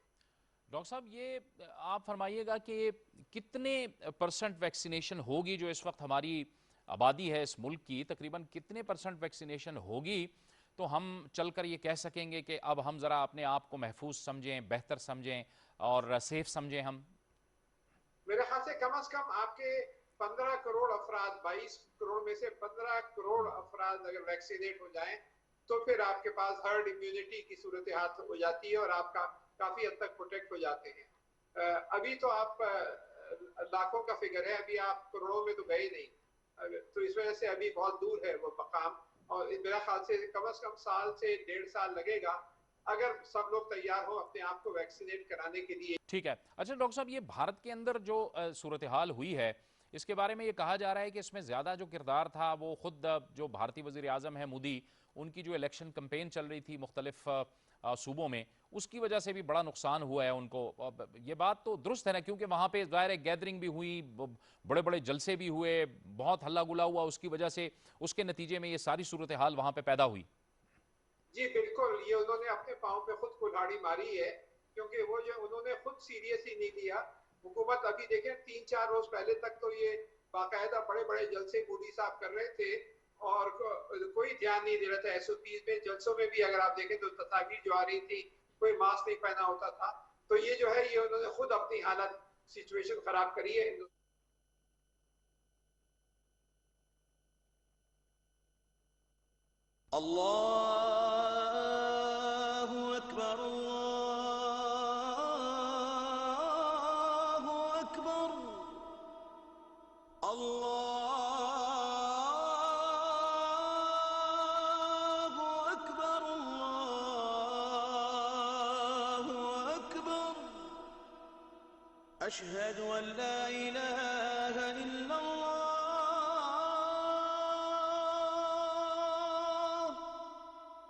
डॉक्टर साहब, ये आप फरमाइएगा कि कितने % वैक्सीनेशन होगी जो इस वक्त हमारी आबादी है इस मुल्क की, तकरीबन कितने % वैक्सीनेशन होगी तो हम चलकर ये कह सकेंगे कि अब हम ज़रा अपने आप को महफूज समझें, बेहतर समझें और सेफ समझें? हम मेरे ख्याल से कम आपके 15 करोड़ अफराद, 22 करोड़ में से 15 करोड़ अफराद अगर वैक्सीनेट हो जाएं तो फिर आपके पास हर्ड इम्यूनिटी की सूरत हाल हो जाती है और आपका काफी हद तक प्रोटेक्ट हो जाते हैं। अभी तो आप लाखों का फिगर है, अभी आप करोड़ों में तो गए नहीं, तो इस वजह से अभी बहुत दूर है वो मकाम, और मेरा ख्याल से कम साल से 1.5 साल लगेगा अगर सब लोग तैयार हो अपने आप को वैक्सीनेट कराने के लिए। ठीक है। अच्छा डॉक्टर साहब, ये भारत के अंदर जो सूरत हाल हुई है, इसके बारे में ये कहा जा रहा है कि इसमें ज़्यादा जो किरदार था वो खुद जो भारतीय वज़ीर आज़म है मोदी, उनकी जो इलेक्शन कैंपेन चल रही थी मुख्तलिफ सूबों में, उसकी वजह से भी बड़ा नुकसान हुआ है उनको। ये बात तो दुरुस्त है ना, क्योंकि वहाँ पे ज़ाहिर है गैदरिंग भी हुई, बड़े बड़े जलसे भी हुए, बहुत हल्ला गुला हुआ, उसकी वजह से उसके नतीजे में ये सारी सूरत हाल वहाँ पे पैदा हुई। जी बिल्कुल, ये उन्होंने अपने पाँव पे खुद कुल्हाड़ी मारी है, क्योंकि वो जो उन्होंने खुद सीरियस ही नहीं लिया। हुकूमत अभी देखें 3-4 रोज पहले तक तो ये बाकायदा बड़े बड़े जलसे मोदी साहब कर रहे थे और कोई ध्यान नहीं दे रहा था एसओपी में। जलसों में भी अगर आप देखें तो तस्वीर जो आ रही थी, कोई मास्क नहीं पहना होता था। तो ये जो है ये उन्होंने खुद अपनी हालत सिचुएशन खराब करी है। अल्लाहु अकबर, अल्लाहु अकबर, अल्लाहु अकबर, अल्लाहु अकबर, अशहदु अन ला इलाहा इल्लल्लाह,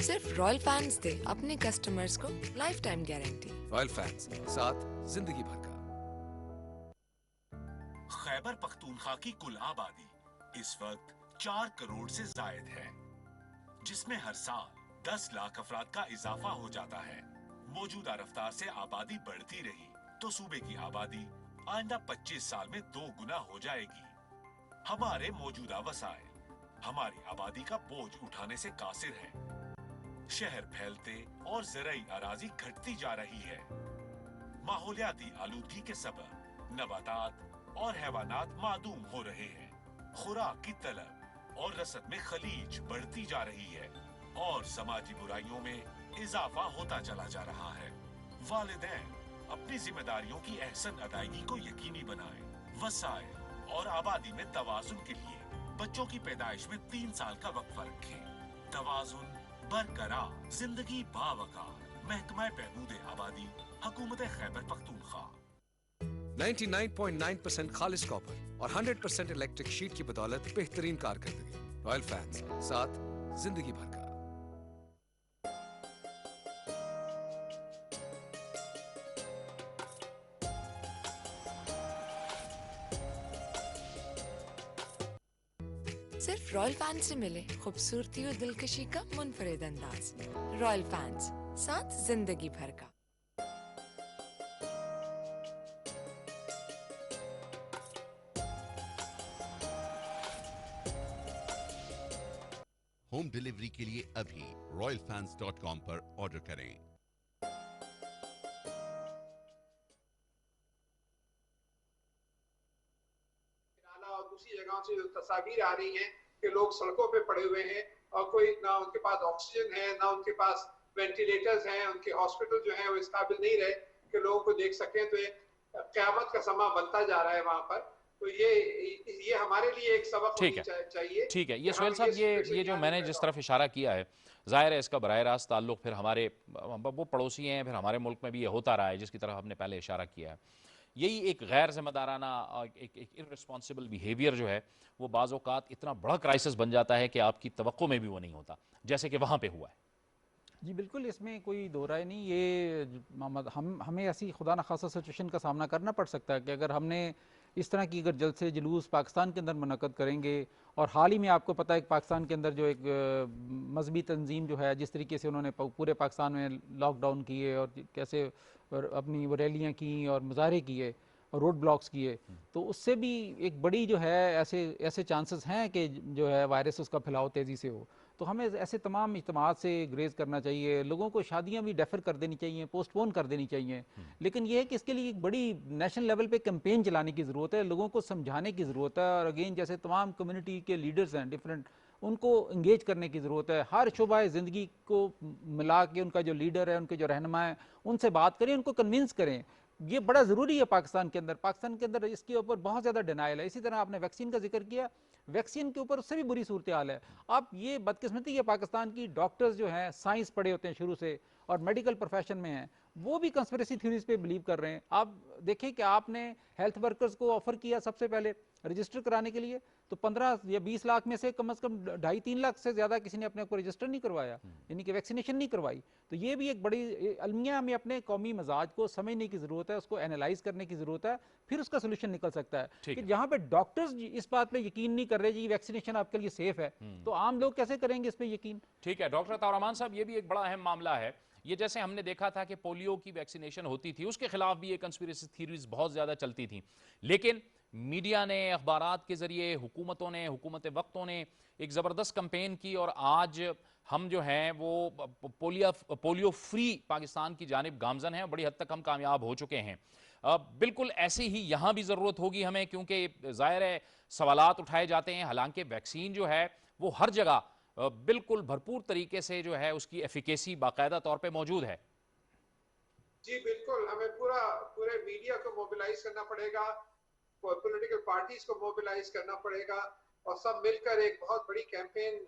सिर्फ रॉयल फैंस दे अपने कस्टमर्स को life time guarantee. Royal fans, साथ जिंदगी भर का। खैबर पख्तूनख्वा की कुल आबादी इस वक्त 4 करोड़ से जायद है, जिसमें हर साल 10 लाख अफराद का इजाफा हो जाता है। मौजूदा रफ्तार से आबादी बढ़ती रही तो सूबे की आबादी आइंदा 25 साल में 2 गुना हो जाएगी। हमारे मौजूदा वसाइल हमारी आबादी का बोझ उठाने से कासिर है। शहर फैलते और ज़राई अराजी घटती जा रही है। माहौलियाती आलूदगी के सबब नबातात और हैवानात मादूम हो रहे हैं। खुराक की तलब और रसद में खलीज बढ़ती जा रही है और समाजी बुराइयों में इजाफा होता चला जा रहा है। वालिदैन अपनी जिम्मेदारियों की अहसन अदायगी को यकीनी बनाएं। वसाइल और आबादी में तवाजुन के लिए बच्चों की पैदाइश में 3 साल का वक्फा रखें। तवाजुन बरकरार, जिंदगी बावकार। महकमा बहबूद आबादी, हुकूमत खैबर पख्तूनख्वा। 99.9% खालिस कॉपर और 100% इलेक्ट्रिक शीट की बदौलत बेहतरीन कारकर्दगी। रॉयल फैंस, साथ जिंदगी भर का। सिर्फ रॉयल फैंस से मिले खूबसूरती और दिलकशी का मुनफरिद अंदाज। रॉयल फैंस, साथ जिंदगी भर का। होम डिलीवरी के लिए अभी royalfans.com पर ऑर्डर करें। और दूसरी जगहों से जो तस्वीर आ रही हैं कि लोग सड़कों पे पड़े हुए हैं और कोई ना उनके पास ऑक्सीजन है, ना उनके पास वेंटिलेटर्स हैं, उनके हॉस्पिटल जो हैं वो इस काबिल नहीं रहे कि लोगों को देख सकें, तो ये क़यामत का समा बनता जा रहा है वहाँ पर। तो ये हमारे लिए एक सबक ठीक होनी है, चाहिए ठीक है। कि ये हम सोहेल साहब, सिचुएशन ये जो यहाँ मैंने नहीं जिस पैदा तरफ इशारा किया है, ज़ाहिर है इसका बराह रास्त ताल्लुक फिर हमारे वो पड़ोसी हैं, फिर हमारे मुल्क में भी ये होता रहा है जिसकी तरफ हमने पहले इशारा किया है। यही एक गैर जिम्मेदाराना एक इररिस्पॉन्सिबल बिहेवियर जो है वो बाज़ औक़ात इतना बड़ा क्राइसिस बन जाता है कि आपकी तवक्को में भी वो नहीं होता, जैसे कि वहाँ पे हुआ है। जी बिल्कुल, इसमें कोई दो राय नहीं। ये हमें ऐसी खुदा न खासा सिचुएशन का सामना करना पड़ सकता है कि अगर हमने इस तरह की अगर जलसे जुलूस पाकिस्तान के अंदर मुनक़द करेंगे, और हाल ही में आपको पता है कि पाकिस्तान के अंदर जो एक मजहबी तंजीम जो है, जिस तरीके से उन्होंने पूरे पाकिस्तान में लॉकडाउन किए और कैसे अपनी वो रैलियाँ की और मुजाहरे किए और रोड ब्लॉक्स किए, तो उससे भी एक बड़ी जो है ऐसे चांसेस हैं कि जो है वायरस उसका फैलाव तेज़ी से हो। तो हमें ऐसे तमाम इज्तिमात से ग्रेज करना चाहिए। लोगों को शादियां भी डेफर कर देनी चाहिए, पोस्टपोन कर देनी चाहिए। लेकिन यह है कि इसके लिए एक बड़ी नेशनल लेवल पे कैंपेन चलाने की ज़रूरत है, लोगों को समझाने की ज़रूरत है, और अगेन जैसे तमाम कम्युनिटी के लीडर्स हैं डिफरेंट, उनको इंगेज करने की ज़रूरत है। हर शुबा ज़िंदगी को मिला के उनका जो लीडर है, उनके जो रहनुमा है, उनसे बात करें, उनको कन्विंस करें। ये बड़ा ज़रूरी है पाकिस्तान के अंदर इसके ऊपर बहुत ज़्यादा डिनाइल है। इसी तरह आपने वैक्सीन का जिक्र किया, वैक्सीन के ऊपर उससे भी बुरी सूरत हाल है। अब ये बदकिस्मती है पाकिस्तान की, डॉक्टर्स जो हैं साइंस पढ़े होते हैं शुरू से और मेडिकल प्रोफेशन में हैं, वो भी कंस्पिरेसी थ्योरीज पे बिलीव कर रहे हैं। आप देखिए कि आपने हेल्थ वर्कर्स को ऑफर किया सबसे पहले रजिस्टर कराने के लिए, तो 15 या 20 लाख में से कम 2.5-3 लाख से ज़्यादा किसी ने अपने आप को रजिस्टर नहीं करवाया, यानी कि वैक्सीनेशन नहीं करवाई। तो ये भी एक बड़ी अलमिया, हमें अपने कौमी मजाज को समझने की ज़रूरत है, उसको एनालाइज करने की ज़रूरत है, फिर उसका सोल्यूशन निकल सकता है। कि जहाँ पे डॉक्टर्स इस बात पे यकीन नहीं कर रहे जी वैक्सीनेशन आपके लिए सेफ है, तो आम लोग कैसे करेंगे इस पे यकीन? ठीक है डॉक्टर अताउर रहमान साहब, ये भी एक बड़ा अहम मामला है। ये जैसे हमने देखा था कि पोलियो की वैक्सीनेशन होती थी, उसके खिलाफ भी ये कंस्पिरेसी थ्योरीज बहुत ज़्यादा चलती थी, लेकिन मीडिया ने, अखबारात के ज़रिए, हुकूमतों ने, हुकूमत वक्तों ने एक ज़बरदस्त कैंपेन की, और आज हम जो हैं वो पोलियो फ्री पाकिस्तान की जानिब गामजन हैं, बड़ी हद तक हम कामयाब हो चुके हैं। बिल्कुल ऐसे ही यहाँ भी ज़रूरत होगी हमें, क्योंकि ज़ाहिर है सवालात उठाए जाते हैं। हालांकि वैक्सीन जो है वो हर जगह बिल्कुल भरपूर तरीके से जो है उसकी एफिकेसी बाकायदा तौर पे मौजूद है। जी बिल्कुल, हमें पूरे मीडिया को मोबिलाइज करना पड़ेगा, पॉलिटिकल पार्टीज को मोबिलाइज करना पड़ेगा, और सब मिलकर एक बहुत बड़ी कैंपेन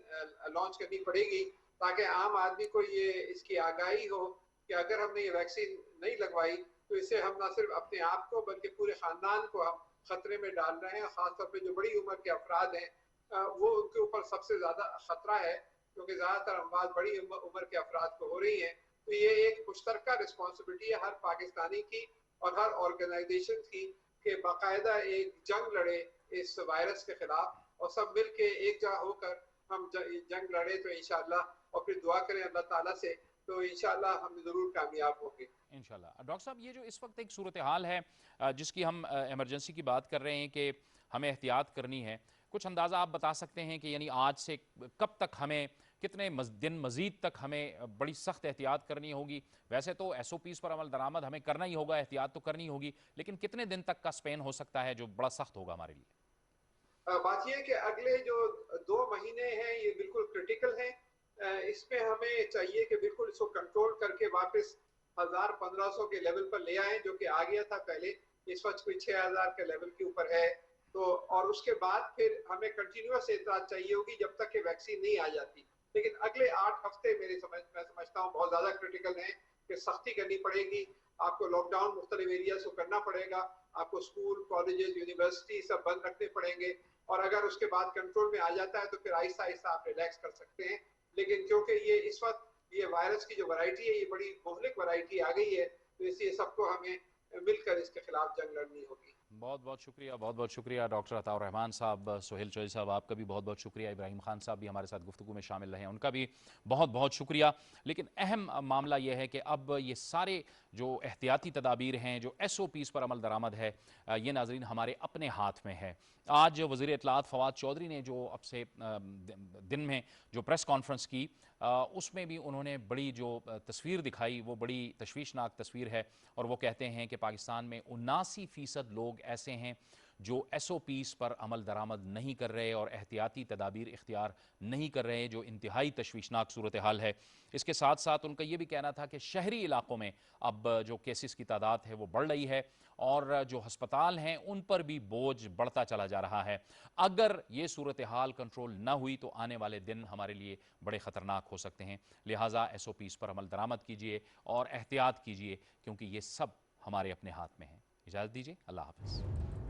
लॉन्च करनी पड़ेगी, ताकि आम आदमी को ये इसकी आगाही हो कि अगर हमने ये वैक्सीन नहीं लगवाई तो इससे हम ना सिर्फ अपने आप को बल्कि पूरे खानदान को हम खतरे में डाल रहे हैं। खासतौर पे जो बड़ी उम्र के अफराद हैं वो उनके ऊपर सबसे ज्यादा खतरा है, क्योंकि ज्यादातर अमवात बड़ी उम्र के अफराद को हो रही है। तो ये एक मुश्तरका रिस्पॉन्सिबिलिटी है हर पाकिस्तानी की और हर ऑर्गेनाइजेशन की कि बाकायदा एक जंग लड़े इस वायरस के खिलाफ, और सब मिल के एक जगह होकर हम जंग लड़े तो इंशाअल्लाह, और फिर दुआ करें अल्लाह ताला से, तो इंशाअल्लाह हम जरूर कामयाब होंगे इंशाअल्लाह। डॉक्टर साहब, ये जो इस वक्त एक सूरत हाल है जिसकी हम इमरजेंसी की बात कर रहे हैं कि हमें एहतियात करनी है, कुछ अंदाज़ा आप बता सकते हैं कि यानी आज से कब तक हमें, कितने दिन मजीद तक हमें बड़ी सख्त एहतियात करनी होगी? वैसे तो SOPs पर अमल दरामद हमें करना ही होगा, एहतियात तो करनी होगी, लेकिन कितने दिन तक का स्पेन हो सकता है जो बड़ा सख्त होगा हमारे लिए? बात यह है कि अगले जो 2 महीने हैं ये बिल्कुल क्रिटिकल हैं। इसमें हमें चाहिए कि बिल्कुल इसको कंट्रोल करके वापस 1000-1500 के लेवल पर ले आए, जो कि आ गया था पहले, इस वक्त कोई 6000 के लेवल के ऊपर है। तो और उसके बाद फिर हमें कंटिन्यूअस एहतियात चाहिए होगी जब तक कि वैक्सीन नहीं आ जाती। लेकिन अगले 8 हफ्ते मैं समझता हूँ बहुत ज्यादा क्रिटिकल हैं कि सख्ती करनी पड़ेगी। आपको लॉकडाउन मुख्तलिफ एरियाज को करना पड़ेगा, आपको स्कूल, कॉलेजेस, यूनिवर्सिटी सब बंद रखने पड़ेंगे, और अगर उसके बाद कंट्रोल में आ जाता है तो फिर आहिस्ता आहिस्ता आप रिलैक्स कर सकते हैं। लेकिन क्योंकि ये इस वक्त ये वायरस की जो वैरायटी है ये बड़ी मुहलिक वैरायटी आ गई है, तो इसलिए सबको हमें मिलकर इसके खिलाफ जंग लड़नी होगी। बहुत बहुत शुक्रिया डॉक्टर अताउर रहमान साहब, सोहेल चौधरी साहब, आपका भी बहुत बहुत शुक्रिया। इब्राहिम खान साहब भी हमारे साथ गुफ्तगू में शामिल रहे, उनका भी बहुत बहुत शुक्रिया। लेकिन अहम मामला यह है कि अब ये सारे जो एहतियाती तदाबीर हैं, जो SOPs पर अमल दरामद है, ये नाजरीन हमारे अपने हाथ में है। आज वज़ीर इत्तलात फवाद चौधरी ने जो अब से दिन में जो प्रेस कॉन्फ्रेंस की, उसमें भी उन्होंने बड़ी जो तस्वीर दिखाई वो बड़ी तशवीशनाक तस्वीर है, और वो कहते हैं कि पाकिस्तान में 79% लोग ऐसे हैं जो SOPs पर अमल दरामद नहीं कर रहे और एहतियाती तदाबीर इख्तियार नहीं कर रहे, जो इंतहाई तशवीशनाक सूरत हाल है। इसके साथ साथ उनका ये भी कहना था कि शहरी इलाकों में अब जो केसेस की तादाद है वो बढ़ रही है और जो हस्पताल हैं उन पर भी बोझ बढ़ता चला जा रहा है। अगर ये सूरत हाल कंट्रोल ना हुई तो आने वाले दिन हमारे लिए बड़े ख़तरनाक हो सकते हैं। लिहाजा SOPs पर अमल दरामद कीजिए और एहतियात कीजिए, क्योंकि ये सब हमारे अपने हाथ में है। इजाज़त दीजिए, अल्लाह हाफ़िज़।